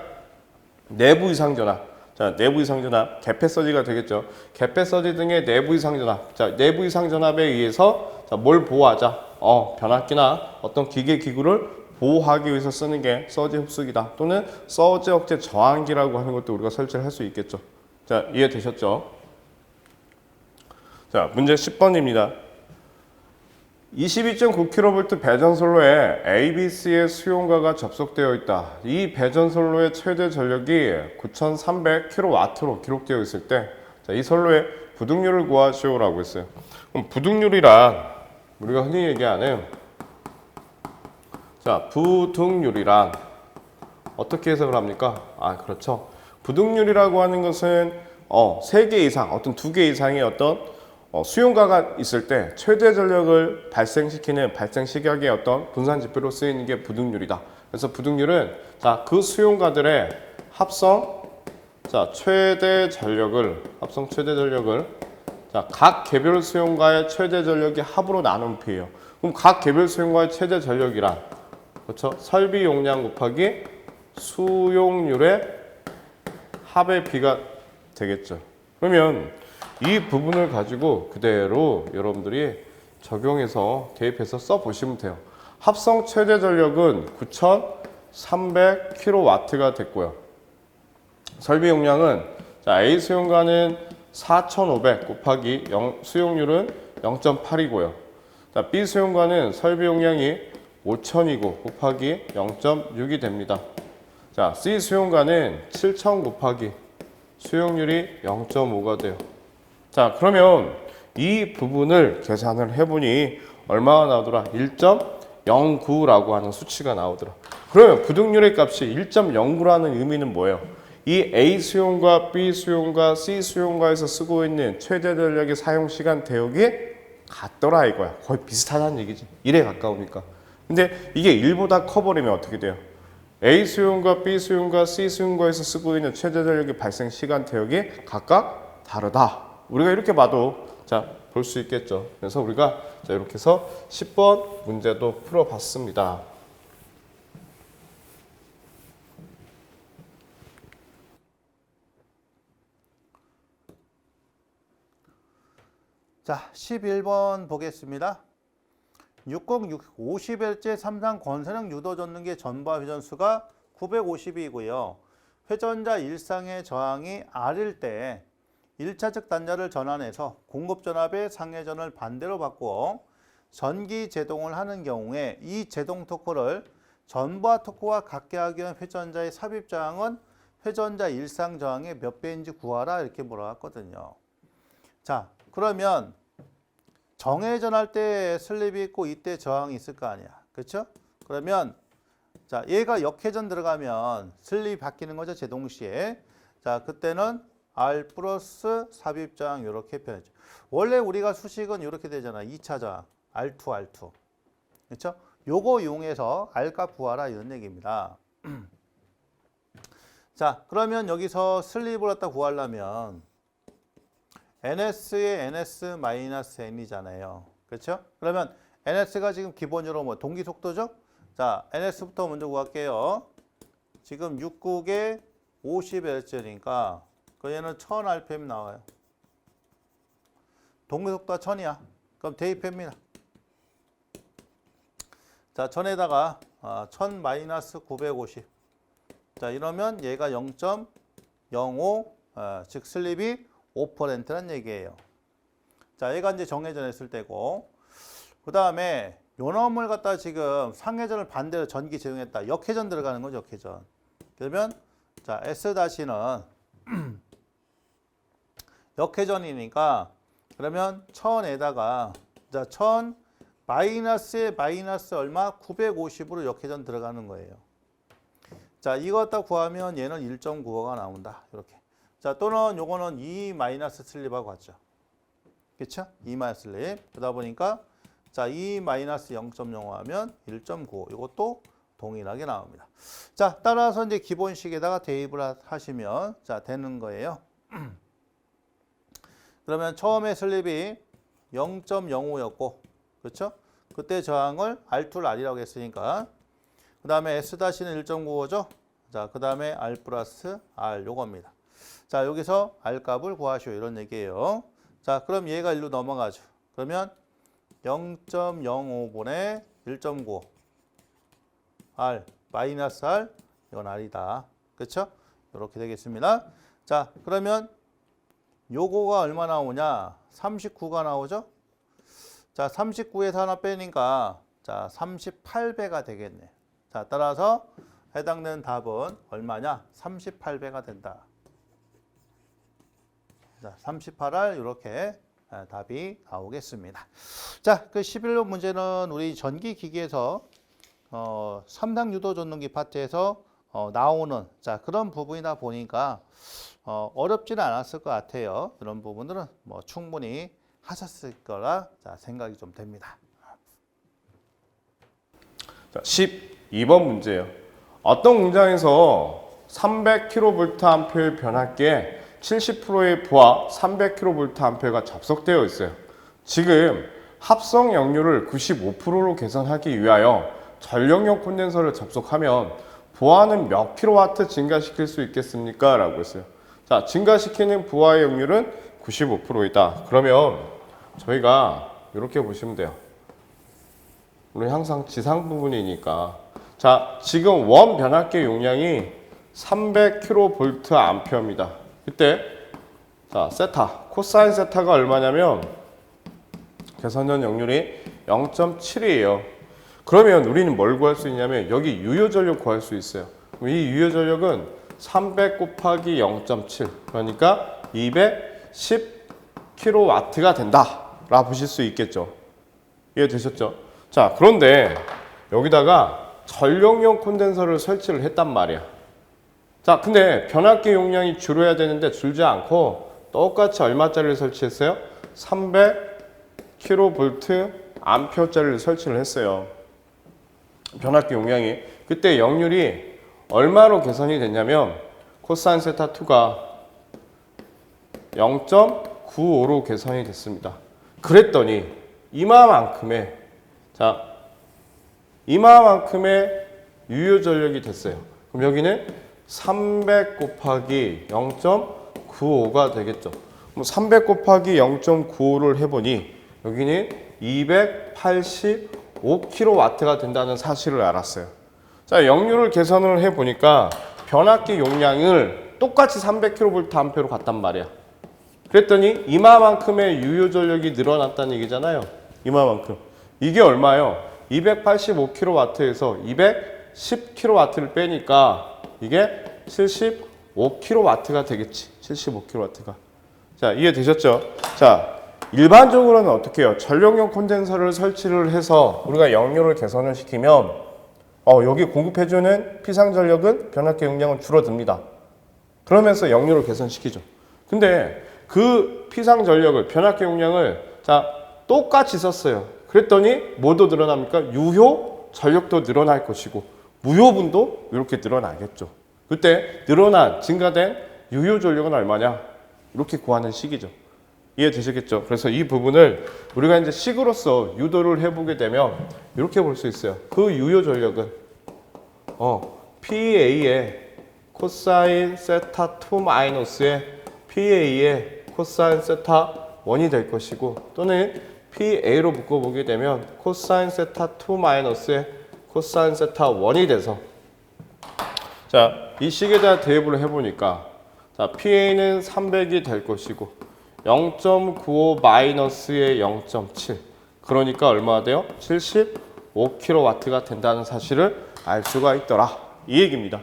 Speaker 2: 내부 이상 전압. 자, 내부 이상 전압, 개폐 서지가 되겠죠. 개폐 서지 등의 내부 이상 전압. 자, 내부 이상 전압에 의해서 자, 뭘 보호하자? 변압기나 어떤 기계 기구를 보호하기 위해서 쓰는 게 서지 흡수기다. 또는 서지 억제 저항기라고 하는 것도 우리가 설치를 할 수 있겠죠. 자, 이해되셨죠? 자, 문제 10번입니다. 22.9kV 배전선로에 ABC의 수용가가 접속되어 있다. 이 배전선로의 최대 전력이 9,300kW로 기록되어 있을 때, 자, 이 선로의 부등률을 구하시오라고 했어요. 그럼 부등률이란 우리가 흔히 얘기하는 자, 부등률이란 어떻게 해석을 합니까? 그렇죠. 부등률이라고 하는 것은 3개 이상, 어떤 2개 이상의 어떤 수용가가 있을 때 최대 전력을 발생시키는 발생 시각의 어떤 분산 지표로 쓰이는 게 부등률이다. 그래서 부등률은 자, 그 수용가들의 합성 최대 전력을 자, 각 개별 수용가의 최대 전력의 합으로 나눈 비예요. 그럼 각 개별 수용가의 최대 전력이란 그렇죠? 설비 용량 곱하기 수용률의 합의 비가 되겠죠. 그러면 이 부분을 가지고 그대로 여러분들이 적용해서 대입해서 써보시면 돼요. 합성 최대 전력은 9,300kW가 됐고요. 설비 용량은 자, A 수용가는 4,500 곱하기 수용률은 0.8이고요. 자, B 수용가는 설비 용량이 5,000이고 곱하기 0.6이 됩니다. 자, C 수용가는 7,000 곱하기 수용률이 0.5가 돼요. 자, 그러면 이 부분을 계산을 해보니 얼마가 나오더라? 1.09라고 하는 수치가 나오더라. 그러면 부등률의 값이 1.09라는 의미는 뭐예요? 이 A 수용과 B 수용과 C 수용과에서 쓰고 있는 최대 전력의 사용 시간 대역이 같더라 이거야. 거의 비슷하다는 얘기지. 1에 가까우니까. 근데 이게 1보다 커버리면 어떻게 돼요? A 수용과 B 수용과 C 수용과에서 쓰고 있는 최대 전력의 발생 시간 대역이 각각 다르다. 우리가 이렇게 봐도 자, 볼 수 있겠죠. 그래서 우리가 자, 이렇게 해서 10번 문제도 풀어봤습니다.
Speaker 1: 자, 11번 보겠습니다. 50L째 3상 권선형 유도 전등기 전바 회전수가 950이고요. 회전자 일상의 저항이 R일 때 1차측 단자를 전환해서 공급 전압의 상회전을 반대로 바꾸어 전기 제동을 하는 경우에 이 제동 토크를 전바 토크와 같게 하기 위한 회전자의 삽입 저항은 회전자 일상 저항의 몇 배인지 구하라 이렇게 물어봤거든요. 자, 그러면 정회전할 때 슬립이 있고 이때 저항이 있을 거 아니야. 그렇죠? 그러면 자, 얘가 역회전 들어가면 슬립이 바뀌는 거죠. 제 동시에. 자, 그때는 R 플러스 삽입 저항 이렇게 표현했죠. 원래 우리가 수식은 이렇게 되잖아. 2차 저항. R2, R2. 그렇죠? 요거 이용해서 R값 구하라 이런 얘기입니다. 자, 그러면 여기서 슬립을 갖다 구하려면 NS의 NS-N이잖아요. 그렇죠? 그러면 NS가 지금 기본적으로 뭐 동기 속도죠? 자, NS부터 먼저 구할게요. 지금 6국에 50Hz니까 그 얘는 1000rpm 나와요. 동기 속도가 1000이야. 그럼 대입합니다. 자, 1000에다가 1000 마이너스 950. 자, 이러면 얘가 0.05, 즉 슬립이 5%란 얘기예요. 자, 얘가 이제 정회전했을 때고, 그 다음에 요 놈을 갖다 지금 상회전을 반대로 전기 제공했다. 역회전 들어가는 거죠, 역회전. 그러면 자, S-는 역회전이니까 그러면 1000에다가 자, 1000 마이너스에 마이너스 얼마? 950으로 역회전 들어가는 거예요. 자, 이거 갖다 구하면 얘는 1.95가 나온다. 이렇게. 자, 또는 요거는 2 마이너스 슬립하고 같죠. 그렇죠? 2 마이너스 슬립. 그러다 보니까 자, 2 마이너스 0.05 하면 1.95. 이것도 동일하게 나옵니다. 자, 따라서 이제 기본식에다가 대입을 하시면 자, 되는 거예요. 그러면 처음에 슬립이 0.05였고, 그렇죠? 그때 저항을 R2를 R이라고 했으니까 그 다음에 S-는 1.95죠. 자, 그 다음에 R 플러스 R 요겁니다. 자, 여기서 R 값을 구하시오 이런 얘기예요. 자, 그럼 얘가 1로 넘어가죠. 그러면 0.05분의 1.95 R 마이너스 R 이건 R이다. 그렇죠? 이렇게 되겠습니다. 자, 그러면 요거가 얼마 나오냐? 39가 나오죠? 자, 39에서 하나 빼니까 자, 38배가 되겠네. 자, 따라서 해당되는 답은 얼마냐? 38배가 된다. 자, 38R 이렇게 답이 나오겠습니다. 자, 그 11번 문제는 우리 전기기기에서 3상 유도 전동기 파트에서 나오는 자, 그런 부분이다 보니까 어렵지는 않았을 것 같아요. 이런 부분들은 뭐 충분히 하셨을 거라 자, 생각이 좀 됩니다.
Speaker 2: 자, 12번 문제예요. 어떤 공장에서 300kVA의 변압기에 70%의 부하 300kVA가 접속되어 있어요. 지금 합성 역률을 95%로 개선하기 위하여 전력용 콘덴서를 접속하면 부하는 몇 킬로와트 증가시킬 수 있겠습니까? 라고 했어요. 자, 증가시키는 부하의 역률은 95%이다. 그러면 저희가 이렇게 보시면 돼요. 우리 항상 지상 부분이니까. 자, 지금 원 변압기 용량이 300kVA입니다. 그때 자, 세타, 코사인 세타가 얼마냐면 개선전 역률이 0.7이에요. 그러면 우리는 뭘 구할 수 있냐면 여기 유효 전력 구할 수 있어요. 이 유효 전력은 300 곱하기 0.7 그러니까 210kW가 된다 라 보실 수 있겠죠. 이해되셨죠? 자, 그런데 여기다가 전력용 콘덴서를 설치를 했단 말이야. 자, 근데 변압기 용량이 줄어야 되는데 줄지 않고 똑같이 얼마짜리를 설치했어요? 300kV 암페어짜리를 설치를 했어요. 변압기 용량이. 그때 역률이 얼마로 개선이 됐냐면 코사인 세타 2가 0.95로 개선이 됐습니다. 그랬더니 이마만큼의 유효 전력이 됐어요. 그럼 여기는 300 곱하기 0.95가 되겠죠. 300 곱하기 0.95를 해보니 여기는 285kW가 된다는 사실을 알았어요. 자, 역률을 개선을 해보니까 변압기 용량을 똑같이 300kVA로 갔단 말이야. 그랬더니 이마만큼의 유효 전력이 늘어났다는 얘기잖아요. 이마만큼. 이게 얼마예요? 285kW에서 210kW를 빼니까 이게 75kW가 되겠지. 75kW가. 자, 이해되셨죠? 자, 일반적으로는 어떻게 해요? 전력용 콘덴서를 설치를 해서 우리가 역류를 개선을 시키면 여기 공급해주는 피상전력은 변압기 용량은 줄어듭니다. 그러면서 역류를 개선시키죠. 근데 그 피상전력을 변압기 용량을 자 똑같이 썼어요. 그랬더니 뭐도 늘어납니까? 유효 전력도 늘어날 것이고 무효분도 이렇게 늘어나겠죠. 그때 증가된 유효 전력은 얼마냐? 이렇게 구하는 식이죠. 이해되시겠죠? 그래서 이 부분을 우리가 이제 식으로서 유도를 해보게 되면 이렇게 볼 수 있어요. 그 유효 전력은 PA의 코사인 세타 2 마이너스의 PA의 코사인 세타 1이 될 것이고 또는 PA로 묶어보게 되면 코사인 세타 2 마이너스의 코사인 세타 1이 돼서 자, 이 식에 대한 대입을 해보니까 자, PA는 300이 될 것이고 0.95 마이너스의 0.7 그러니까 얼마나 돼요? 75kW가 된다는 사실을 알 수가 있더라 이 얘기입니다.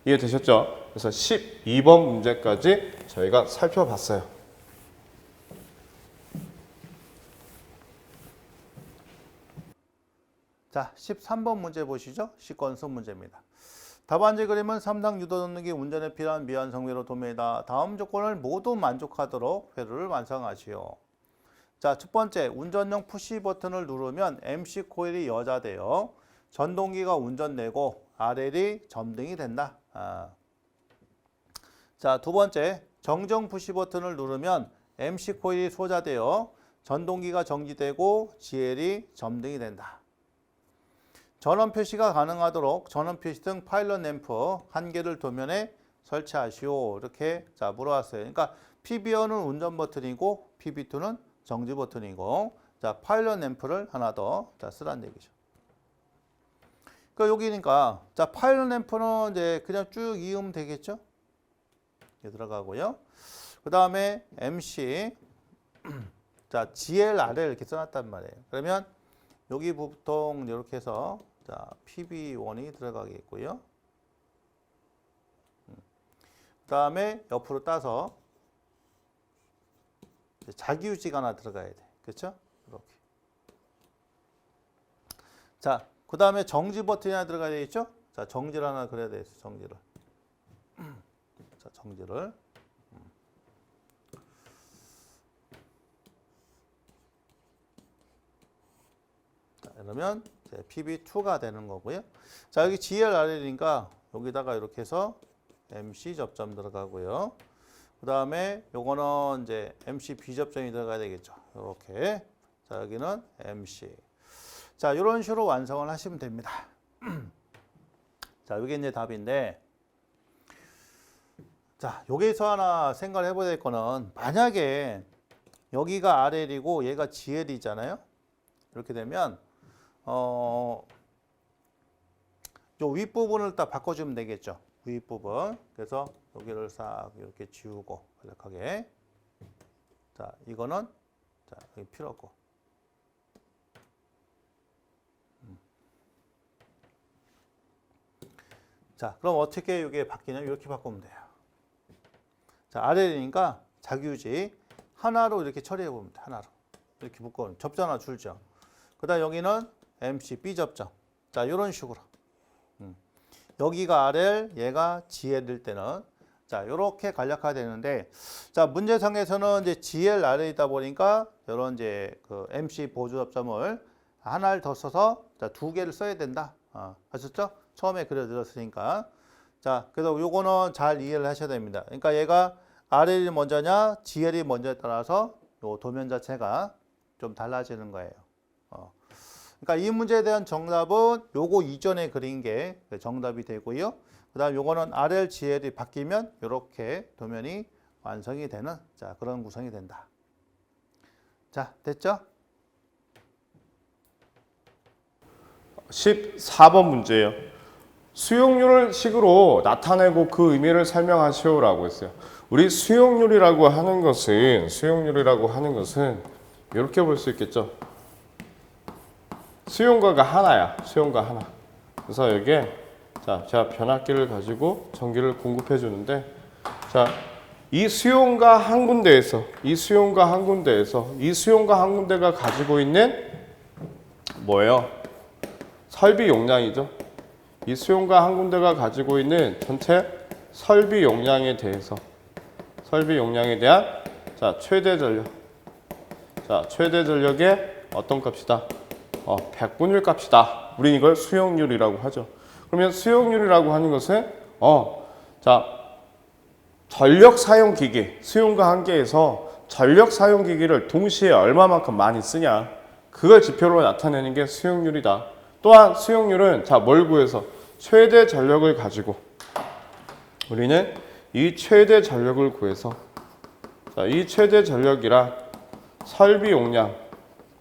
Speaker 2: 이해되셨죠? 그래서 12번 문제까지 저희가 살펴봤어요.
Speaker 1: 자, 13번 문제 보시죠. 시건수 문제입니다. 답안지 그림은 3당 유도 능력이 운전에 필요한 미완 성회로 도매이다. 다음 조건을 모두 만족하도록 회로를 완성하시오. 자, 첫 번째, 운전용 푸시 버튼을 누르면 MC 코일이 여자되어 전동기가 운전되고 RL이 점등이 된다. 자, 두 번째, 정정 푸시 버튼을 누르면 MC 코일이 소자되어 전동기가 정지되고 GL이 점등이 된다. 전원 표시가 가능하도록 전원 표시 등 파일럿 램프 1개를 도면에 설치하시오. 이렇게 자 물어봤어요. 그러니까 PB1은 운전 버튼이고 PB2는 정지 버튼이고 자 파일럿 램프를 하나 더 자 쓰라는 얘기죠. 그러니까 여기니까 자 파일럿 램프는 이제 그냥 쭉 이으면 되겠죠. 이렇게 들어가고요. 그 다음에 MC 자 GL, RL 이렇게 써놨단 말이에요. 그러면 여기 보통 이렇게 해서 자 PB1이 들어가겠고요. 그 다음에 옆으로 따서 자기유지가 하나 들어가야 돼. 그렇죠? 이렇게. 자, 그 다음에 정지 버튼이 하나 들어가야 되겠죠? 자, 정지를 하나 그려야 되겠어. 정지를. 자, 정지를. 자, 이러면 이제 PB2가 되는 거고요. 자, 여기 GLR이니까 여기다가 이렇게 해서 MC 접점 들어가고요. 그 다음에 요거는 이제 MC 비접점이 들어가야 되겠죠. 이렇게. 자, 여기는 MC. 자, 이런 식으로 완성을 하시면 됩니다. 자, 이게 이제 답인데, 자, 여기서 하나 생각을 해봐야 될 거는, 만약에 여기가 RL이고 얘가 GL이잖아요. 이렇게 되면, 요 윗부분을 딱 바꿔주면 되겠죠. 윗부분. 그래서 여기를 싹 이렇게 지우고, 간략하게. 자, 이거는, 자, 여기 필요 없고. 자, 그럼 어떻게 이게 바뀌냐면 이렇게 바꾸면 돼요. 자, RL이니까 자기유지 하나로 이렇게 처리해 보면 돼. 하나로. 이렇게 묶어. 접점 하나 줄죠. 그 다음 여기는 MC B접점. 자, 이런 식으로. 여기가 RL, 얘가 GL일 때는 자, 이렇게 간략화가 되는데 자, 문제상에서는 이제 GL, RL이다 보니까 이런 이제 그 MC 보조 접점을 하나를 더 써서 자, 2개를 써야 된다. 아셨죠? 처음에 그려드렸으니까. 자, 그래서 요거는 잘 이해를 하셔야 됩니다. 그러니까 얘가 RL이 먼저냐, GL이 먼저에 따라서 요 도면 자체가 좀 달라지는 거예요. 그러니까 이 문제에 대한 정답은 요거 이전에 그린 게 정답이 되고요. 그 다음 요거는 RL, GL이 바뀌면 이렇게 도면이 완성이 되는 자, 그런 구성이 된다. 자, 됐죠?
Speaker 2: 14번 문제예요. 수용률을 식으로 나타내고 그 의미를 설명하시오라고 했어요. 우리 수용률이라고 하는 것은 이렇게 볼 수 있겠죠. 수용과가 하나야. 수용과 하나. 그래서 여기에 자, 제가 변압기를 가지고 전기를 공급해 주는데 자, 이 수용가 한 군데에서 이 수용가 한 군데가 가지고 있는 뭐예요? 설비 용량이죠. 이 수용가 한 군데가 가지고 있는 전체 설비 용량에 대한 자, 최대 전력. 자, 최대 전력의 어떤 값이다? 100분율 값이다. 우린 이걸 수용률이라고 하죠. 그러면 수용률이라고 하는 것은 자, 전력 사용 기기, 수용가 한 개에서 전력 사용 기기를 동시에 얼마만큼 많이 쓰냐, 그걸 지표로 나타내는 게 수용률이다. 또한 수용률은 자, 뭘 구해서 최대 전력을 가지고 우리는 이 최대 전력을 구해서 자, 이 최대 전력이란 설비 용량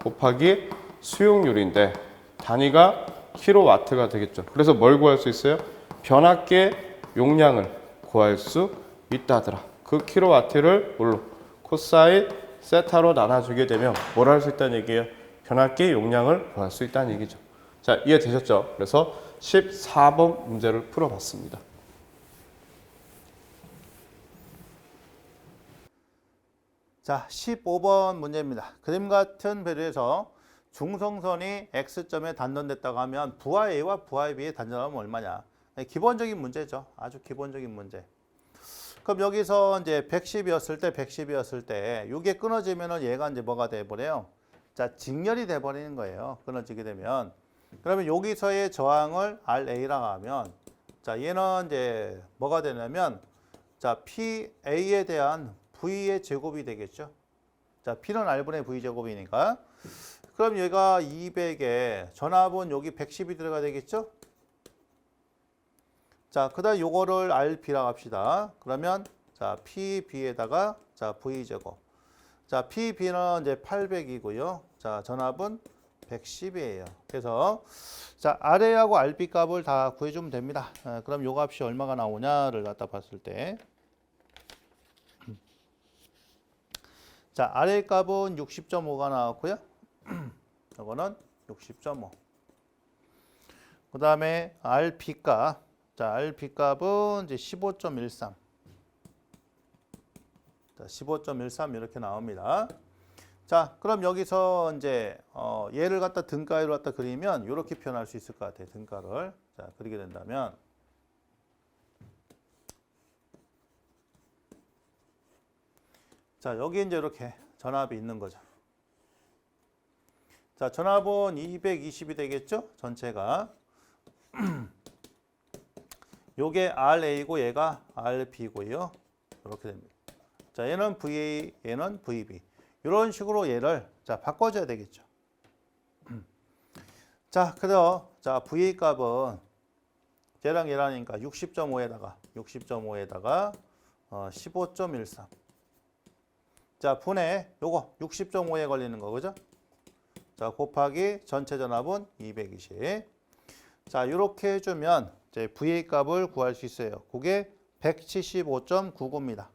Speaker 2: 곱하기 수용률인데 단위가 킬로와트가 되겠죠. 그래서 뭘 구할 수 있어요? 변압계 용량을 구할 수 있다더라. 그 킬로와트를 뭘로? 코사인 세타로 나눠주게 되면 뭘 할 수 있다는 얘기예요? 변압계 용량을 구할 수 있다는 얘기죠. 자, 이해되셨죠? 그래서 14번 문제를 풀어봤습니다.
Speaker 1: 자, 15번 문제입니다. 그림 같은 배류에서 중성선이 X점에 단전됐다고 하면 부하 A와 부하 B의 단전하면 얼마냐? 기본적인 문제죠. 아주 기본적인 문제. 그럼 여기서 이제 110이었을 때 이게 끊어지면은 얘가 이제 뭐가 돼 버려요? 자, 직렬이 돼 버리는 거예요. 끊어지게 되면. 그러면 여기서의 저항을 RA라고 하면 자, 얘는 이제 뭐가 되냐면 자, PA에 대한 V의 제곱이 되겠죠. 자, P는 R분의 V 제곱이니까. 그럼 얘가 200에 전압은 여기 110이 들어가 되겠죠. 자, 그다음 요거를 RB라고 합시다. 그러면 자, PB에다가 자, V 제곱. 자, PB는 이제 800이고요. 자, 전압은 110이에요. 그래서 자, RA하고 RB 값을 다 구해주면 됩니다. 그럼 요 값이 얼마가 나오냐를 갖다 봤을 때 자, RA 값은 60.5가 나왔고요. 이거는 60.5. 그 다음에 RB 값. 자, RB 값은 이제 15.13. 자, 15.13 이렇게 나옵니다. 자, 그럼 여기서 이제 얘를 갖다 등가로 갖다 그리면 이렇게 표현할 수 있을 것 같아요. 등가를. 자, 그리게 된다면 자, 여기 이제 이렇게 전압이 있는 거죠. 자, 전압은 220이 되겠죠? 전체가. 요게 RA고 얘가 RB고요. 이렇게 됩니다. 자, 얘는 VA, 얘는 VB. 이런 식으로 얘를 자, 바꿔줘야 되겠죠. 자, 그래서 자, VA 값은 얘랑 얘라니까 60.5에다가 15.13. 자, 분의 요거 60.5에 걸리는 거 그죠? 자, 곱하기 전체 전압은 220. 자, 이렇게 해주면 이제 VA 값을 구할 수 있어요. 그게 175.99입니다.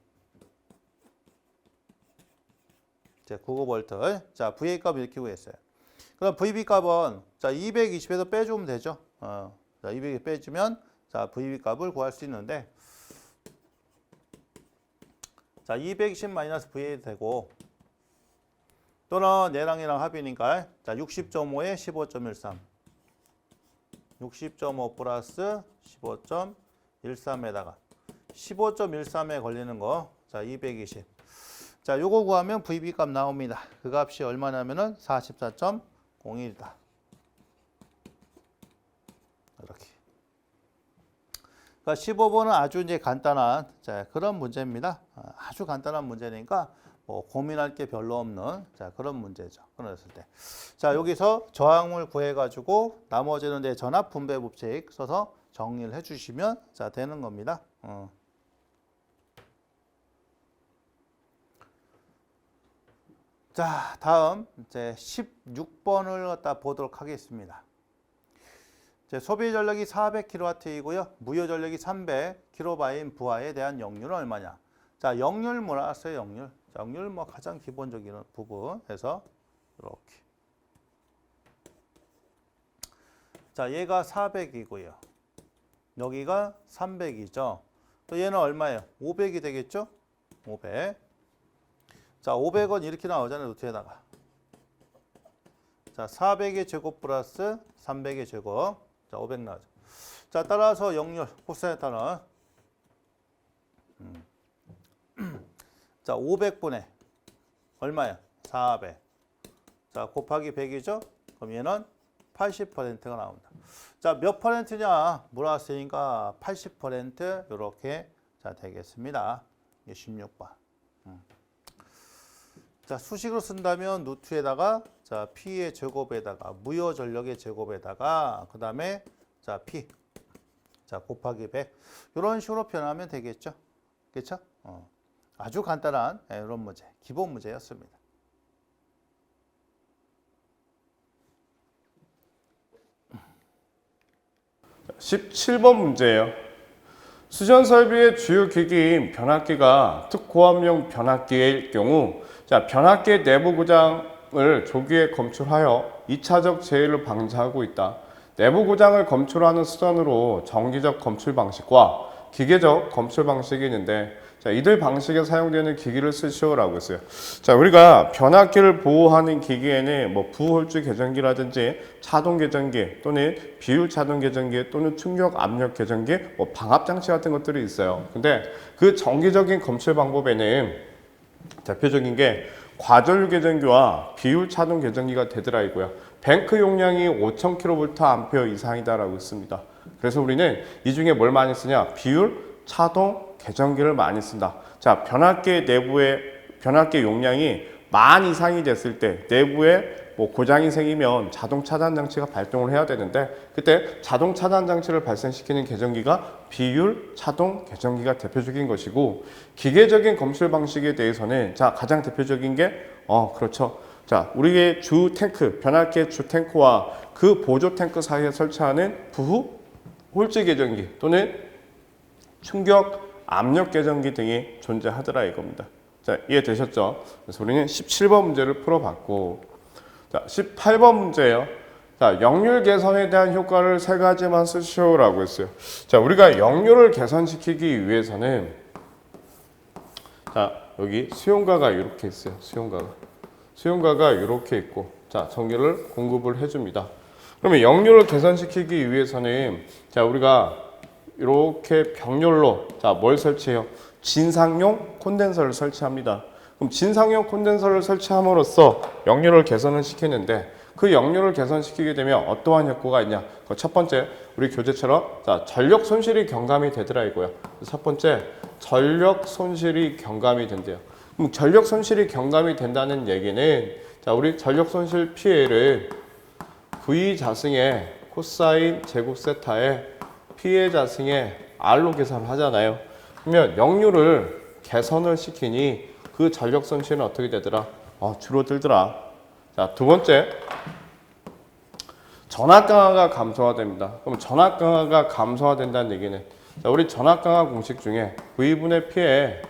Speaker 1: 자, 99V. 자, VA 값 이렇게 구했어요. 그럼 VB 값은 자, 220에서 빼주면 되죠. 자, 200에 빼주면 자, VB 값을 구할 수 있는데 자, 220-VA 되고 또는 얘랑 얘랑 합이니까 자, 60.5에 15.13. 60.5 플러스 15.13에다가 15.13에 걸리는 거. 자, 220. 자, 요거 구하면 VB 값 나옵니다. 그 값이 얼마냐면은 44.01이다. 이렇게. 그러니까 15번은 아주 이제 간단한 자, 그런 문제입니다. 아주 간단한 문제니까 뭐 고민할 게 별로 없는 자, 그런 문제죠. 끊어졌을 때. 자, 여기서 저항을 구해 가지고 나머지는 이제 전압 분배 법칙 써서 정리를 해 주시면 자, 되는 겁니다. 자, 다음 이제 16번을 갖다 보도록 하겠습니다. 소비 전력이 400kW이고요. 무효 전력이 300kW인 부하에 대한 역률은 얼마냐? 자, 역률 몰았어요, 역률. 자, 역률 뭐 가장 기본적인 부분에서 이렇게. 자, 얘가 400이고요. 여기가 300이죠. 또 얘는 얼마예요? 500이 되겠죠? 500. 자, 500은 이렇게 나오잖아요. 루트에다가. 자, 400의 제곱 플러스 300의 제곱. 자, 500 나오죠. 자, 따라서 역률 코사인타는 자, 500분의 얼마야? 400. 자, 곱하기 100이죠? 그럼 얘는 80%가 나온다. 자, 몇 퍼센트냐? 물어봤으니까 80% 이렇게 자 되겠습니다. 16번. 자, 수식으로 쓴다면 루트에다가 자, P의 제곱에다가 무효 전력의 제곱에다가 그다음에 자, P. 자, 곱하기 100. 이런 식으로 표현하면 되겠죠? 그렇죠? 아주 간단한 이런 문제, 기본 문제였습니다.
Speaker 2: 자, 17번 문제예요. 수전 설비의 주요 기기인 변압기가 특고압용 변압기일 경우 자, 변압기의 내부 고장을 조기에 검출하여 2차적 재해를 방지하고 있다. 내부 고장을 검출하는 수단으로 정기적 검출 방식과 기계적 검출 방식이 있는데 자, 이들 방식에 사용되는 기기를 쓰시오라고 했어요. 자, 우리가 변압기를 보호하는 기기에는 뭐 부홀주 개전기라든지 차동 개전기 또는 비율 차동 개전기 또는 충격 압력 개전기, 뭐 방압 장치 같은 것들이 있어요. 근데 그 정기적인 검출 방법에는 대표적인 게 과전류 개전기와 비율 차동 개전기가 되더라고요. 뱅크 용량이 5000kVA 이상이다라고 했습니다. 그래서 우리는 이 중에 뭘 많이 쓰냐? 비율 차동 개전기를 많이 쓴다. 자, 변압기 내부에 변압기 용량이 10,000 이상이 됐을 때 내부에 뭐 고장이 생기면 자동 차단 장치가 발동을 해야 되는데 그때 자동 차단 장치를 발생시키는 개전기가 비율 차동 개전기가 대표적인 것이고 기계적인 검출 방식에 대해서는 자, 가장 대표적인 게 그렇죠. 자, 우리의 주 탱크, 변압기의 주 탱크와 그 보조 탱크 사이에 설치하는 부후 홀지 개전기 또는 충격 압력 개전기 등이 존재하더라 이겁니다. 자, 이해되셨죠? 그래서 우리는 17번 문제를 풀어봤고 자, 18번 문제예요. 자, 역률 개선에 대한 효과를 3가지만 쓰시오라고 했어요. 자, 우리가 역률을 개선시키기 위해서는 자, 여기 수용가가 이렇게 있어요. 수용가가 이렇게 있고 자, 전기를 공급을 해줍니다. 그러면 역률을 개선시키기 위해서는 자, 우리가 이렇게 병렬로 자, 뭘 설치해요? 진상용 콘덴서를 설치합니다. 그럼 진상용 콘덴서를 설치함으로써 역률을 개선을 시키는데 그 역률을 개선시키게 되면 어떠한 효과가 있냐? 첫 번째, 우리 교재처럼 자, 전력 손실이 경감이 되더라 이거야. 첫 번째, 전력 손실이 경감이 된대요. 그럼 전력 손실이 경감이 된다는 얘기는 자, 우리 전력 손실 피해를 V 자승의 코사인 제곱 세타에 피해 자승의 R로 계산을 하잖아요. 그러면 역률을 개선을 시키니 그 전력 손실은 어떻게 되더라? 줄어들더라. 자, 두 번째, 전압 강화가 감소가 됩니다. 그럼 전압 강화가 감소가 된다는 얘기는 자, 우리 전압 강화 공식 중에 V분의 P에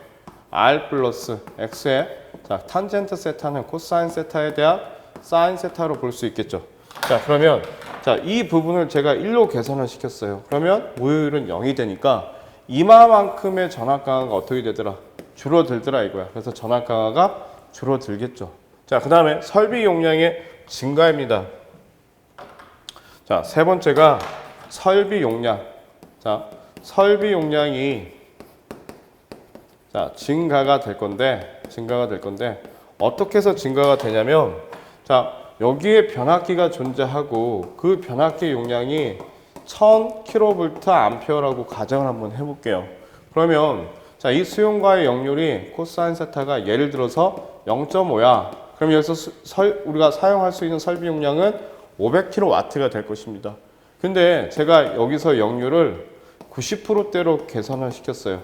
Speaker 2: R 플러스 X의 자, 탄젠트 세타는 코사인 세타에 대한 사인 세타로 볼 수 있겠죠. 자, 그러면 자, 이 부분을 제가 1로 계산을 시켰어요. 그러면 무효율은 0이 되니까 이마만큼의 전압 강화가 어떻게 되더라? 줄어들더라 이거야. 그래서 전압 강화가 줄어들겠죠. 자, 그 다음에 설비 용량의 증가입니다. 자, 세 번째가 설비 용량. 자, 설비 용량이 자, 증가가 될 건데 어떻게 해서 증가가 되냐면 자, 여기에 변압기가 존재하고 그 변압기 용량이 1000kVA라고 가정을 한번 해볼게요. 그러면 자, 이 수용과의 역률이 코사인 세타가 예를 들어서 0.5야. 그럼 여기서 우리가 사용할 수 있는 설비 용량은 500kW가 될 것입니다. 근데 제가 여기서 역률을 90%대로 계산을 시켰어요.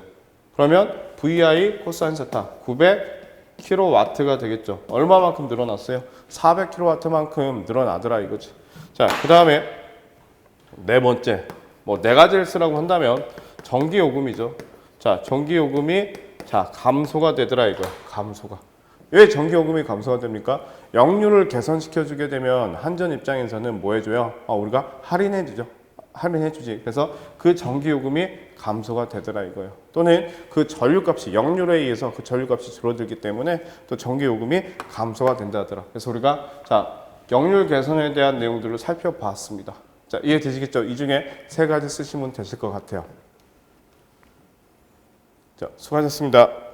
Speaker 2: 그러면 VI 코사인 세타 900kW가 되겠죠. 얼마만큼 늘어났어요? 400kW만큼 늘어나더라 이거지. 자, 그 다음에 네 번째, 뭐 네 가지를 쓰라고 한다면 전기요금이죠. 자, 전기요금이 자, 감소가 되더라 이거야. 감소가. 왜 전기요금이 감소가 됩니까? 역률을 개선시켜주게 되면 한전 입장에서는 뭐 해줘요? 우리가 할인해주죠. 할인해주지. 그래서 그 전기요금이 감소가 되더라 이거예요. 또는 그 전류값이 역률에 의해서 그 전류값이 줄어들기 때문에 또 전기 요금이 감소가 된다더라. 그래서 우리가 자 역률 개선에 대한 내용들을 살펴봤습니다. 자 이해되시겠죠? 이 중에 세 가지 쓰시면 되실 것 같아요. 자 수고하셨습니다.